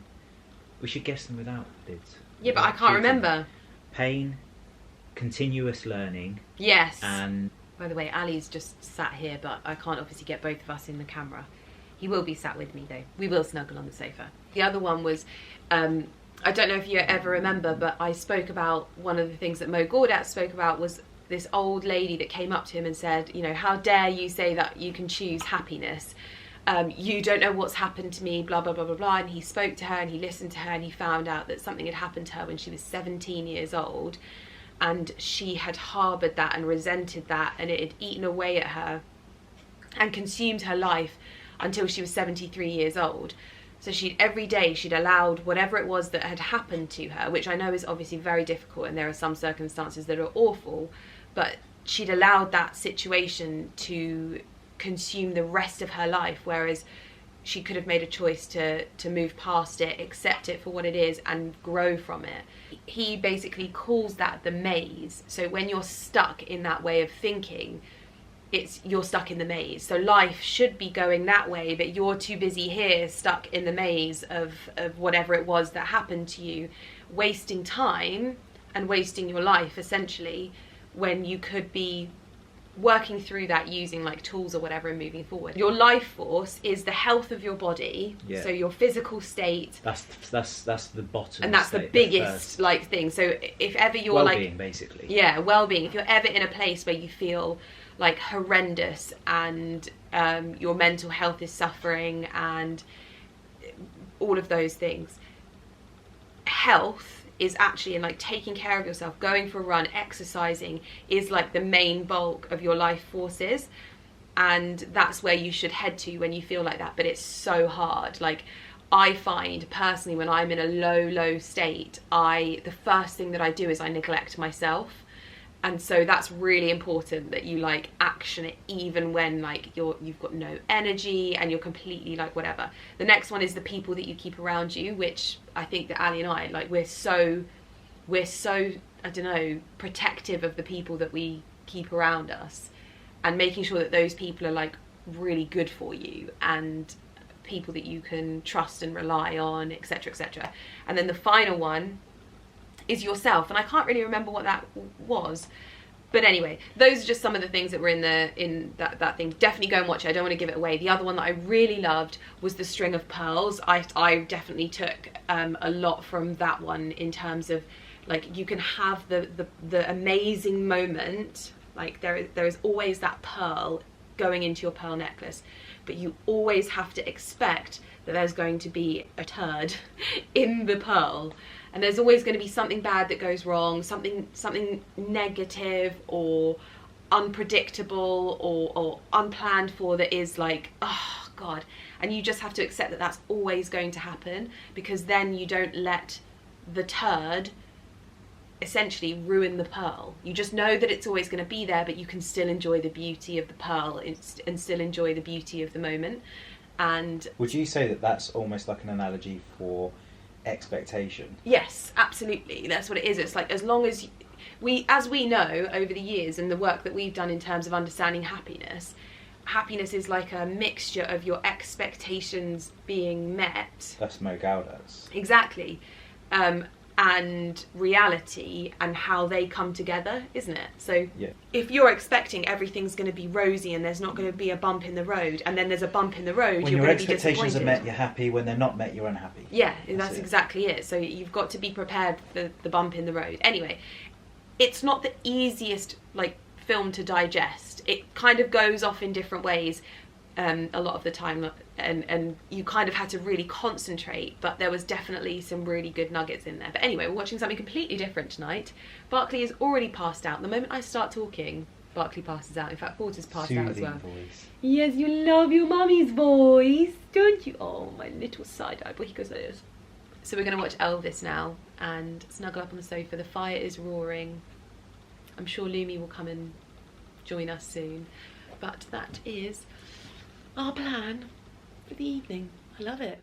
Speaker 2: We should guess them without lids.
Speaker 1: Yeah, but I can't remember.
Speaker 2: Pain, continuous learning.
Speaker 1: Yes.
Speaker 2: And
Speaker 1: by the way, Ali's just sat here, but I can't obviously get both of us in the camera. He will be sat with me though. We will snuggle on the sofa. The other one was, I don't know if you ever remember, but I spoke about one of the things that Mo Gawdat spoke about was this old lady that came up to him and said, you know, how dare you say that you can choose happiness? You don't know what's happened to me, blah, blah, blah, blah, blah. And he spoke to her and he listened to her and he found out that something had happened to her when she was 17 years old. And she had harboured that and resented that, and it had eaten away at her and consumed her life until she was 73 years old. So every day she'd allowed whatever it was that had happened to her, which I know is obviously very difficult, and there are some circumstances that are awful, but she'd allowed that situation to consume the rest of her life, whereas she could have made a choice to move past it, accept it for what it is, and grow from it. He basically calls that the maze. So when you're stuck in that way of thinking, you're stuck in the maze. So life should be going that way, but you're too busy here, stuck in the maze of whatever it was that happened to you, wasting time and wasting your life, essentially, when you could be working through that using like tools or whatever and moving forward. Your life force is the health of your body, so your physical state.
Speaker 2: That's the bottom,
Speaker 1: and that's
Speaker 2: state,
Speaker 1: the biggest like thing. So if ever you're
Speaker 2: well-being, basically.
Speaker 1: Yeah, well-being. If you're ever in a place where you feel like horrendous and your mental health is suffering and all of those things, health is actually, in like taking care of yourself, going for a run, exercising, is like the main bulk of your life forces, and that's where you should head to when you feel like that. But it's so hard. Like, I find personally, when I'm in a low state, the first thing that I do is I neglect myself. And so that's really important, that you like action it even when like you've got no energy and you're completely like whatever. The next one is the people that you keep around you, which I think that Ali and I, like, we're so I don't know, protective of the people that we keep around us, and making sure that those people are like really good for you and people that you can trust and rely on, etc., etc. And then the final one is yourself, and I can't really remember what that was, but anyway, those are just some of the things that were in that thing. Definitely go and watch it. I don't want to give it away. The other one that I really loved was the string of pearls. I definitely took a lot from that one, in terms of like, you can have the amazing moment, like there is always that pearl going into your pearl necklace, but you always have to expect that there's going to be a turd in the pearl. And there's always going to be something bad that goes wrong, something negative or unpredictable or unplanned for, that is like, oh God. And you just have to accept that that's always going to happen, because then you don't let the turd essentially ruin the pearl. You just know that it's always going to be there, but you can still enjoy the beauty of the pearl and still enjoy the beauty of the moment. And
Speaker 2: would you say that that's almost like an analogy for expectation?
Speaker 1: Yes, absolutely. That's what it is. It's like, as long as we know over the years and the work that we've done in terms of understanding happiness is like a mixture of your expectations being met.
Speaker 2: That's Mo Gaudas.
Speaker 1: Exactly. And reality and how they come together, isn't it? So if you're expecting everything's going to be rosy and there's not going to be a bump in the road, and then there's a bump in the road,
Speaker 2: when
Speaker 1: you're
Speaker 2: your
Speaker 1: going to be
Speaker 2: expectations
Speaker 1: disappointed.
Speaker 2: are met, you're happy. When they're not met, you're unhappy.
Speaker 1: Yeah, that's exactly it. So you've got to be prepared for the bump in the road. Anyway, it's not the easiest like film to digest. It kind of goes off in different ways a lot of the time, and you kind of had to really concentrate, but there was definitely some really good nuggets in there. But anyway, we're watching something completely different tonight. Barclay is already passed out. The moment I start talking, Barclay passes out. In fact, Porter's passed out as well.
Speaker 2: Voice.
Speaker 1: Yes, you love your mummy's voice, don't you? Oh, my little side-eye boy, he goes like this. So we're going to watch Elvis now and snuggle up on the sofa. The fire is roaring. I'm sure Lumi will come and join us soon. But that is our plan for the evening. I love it.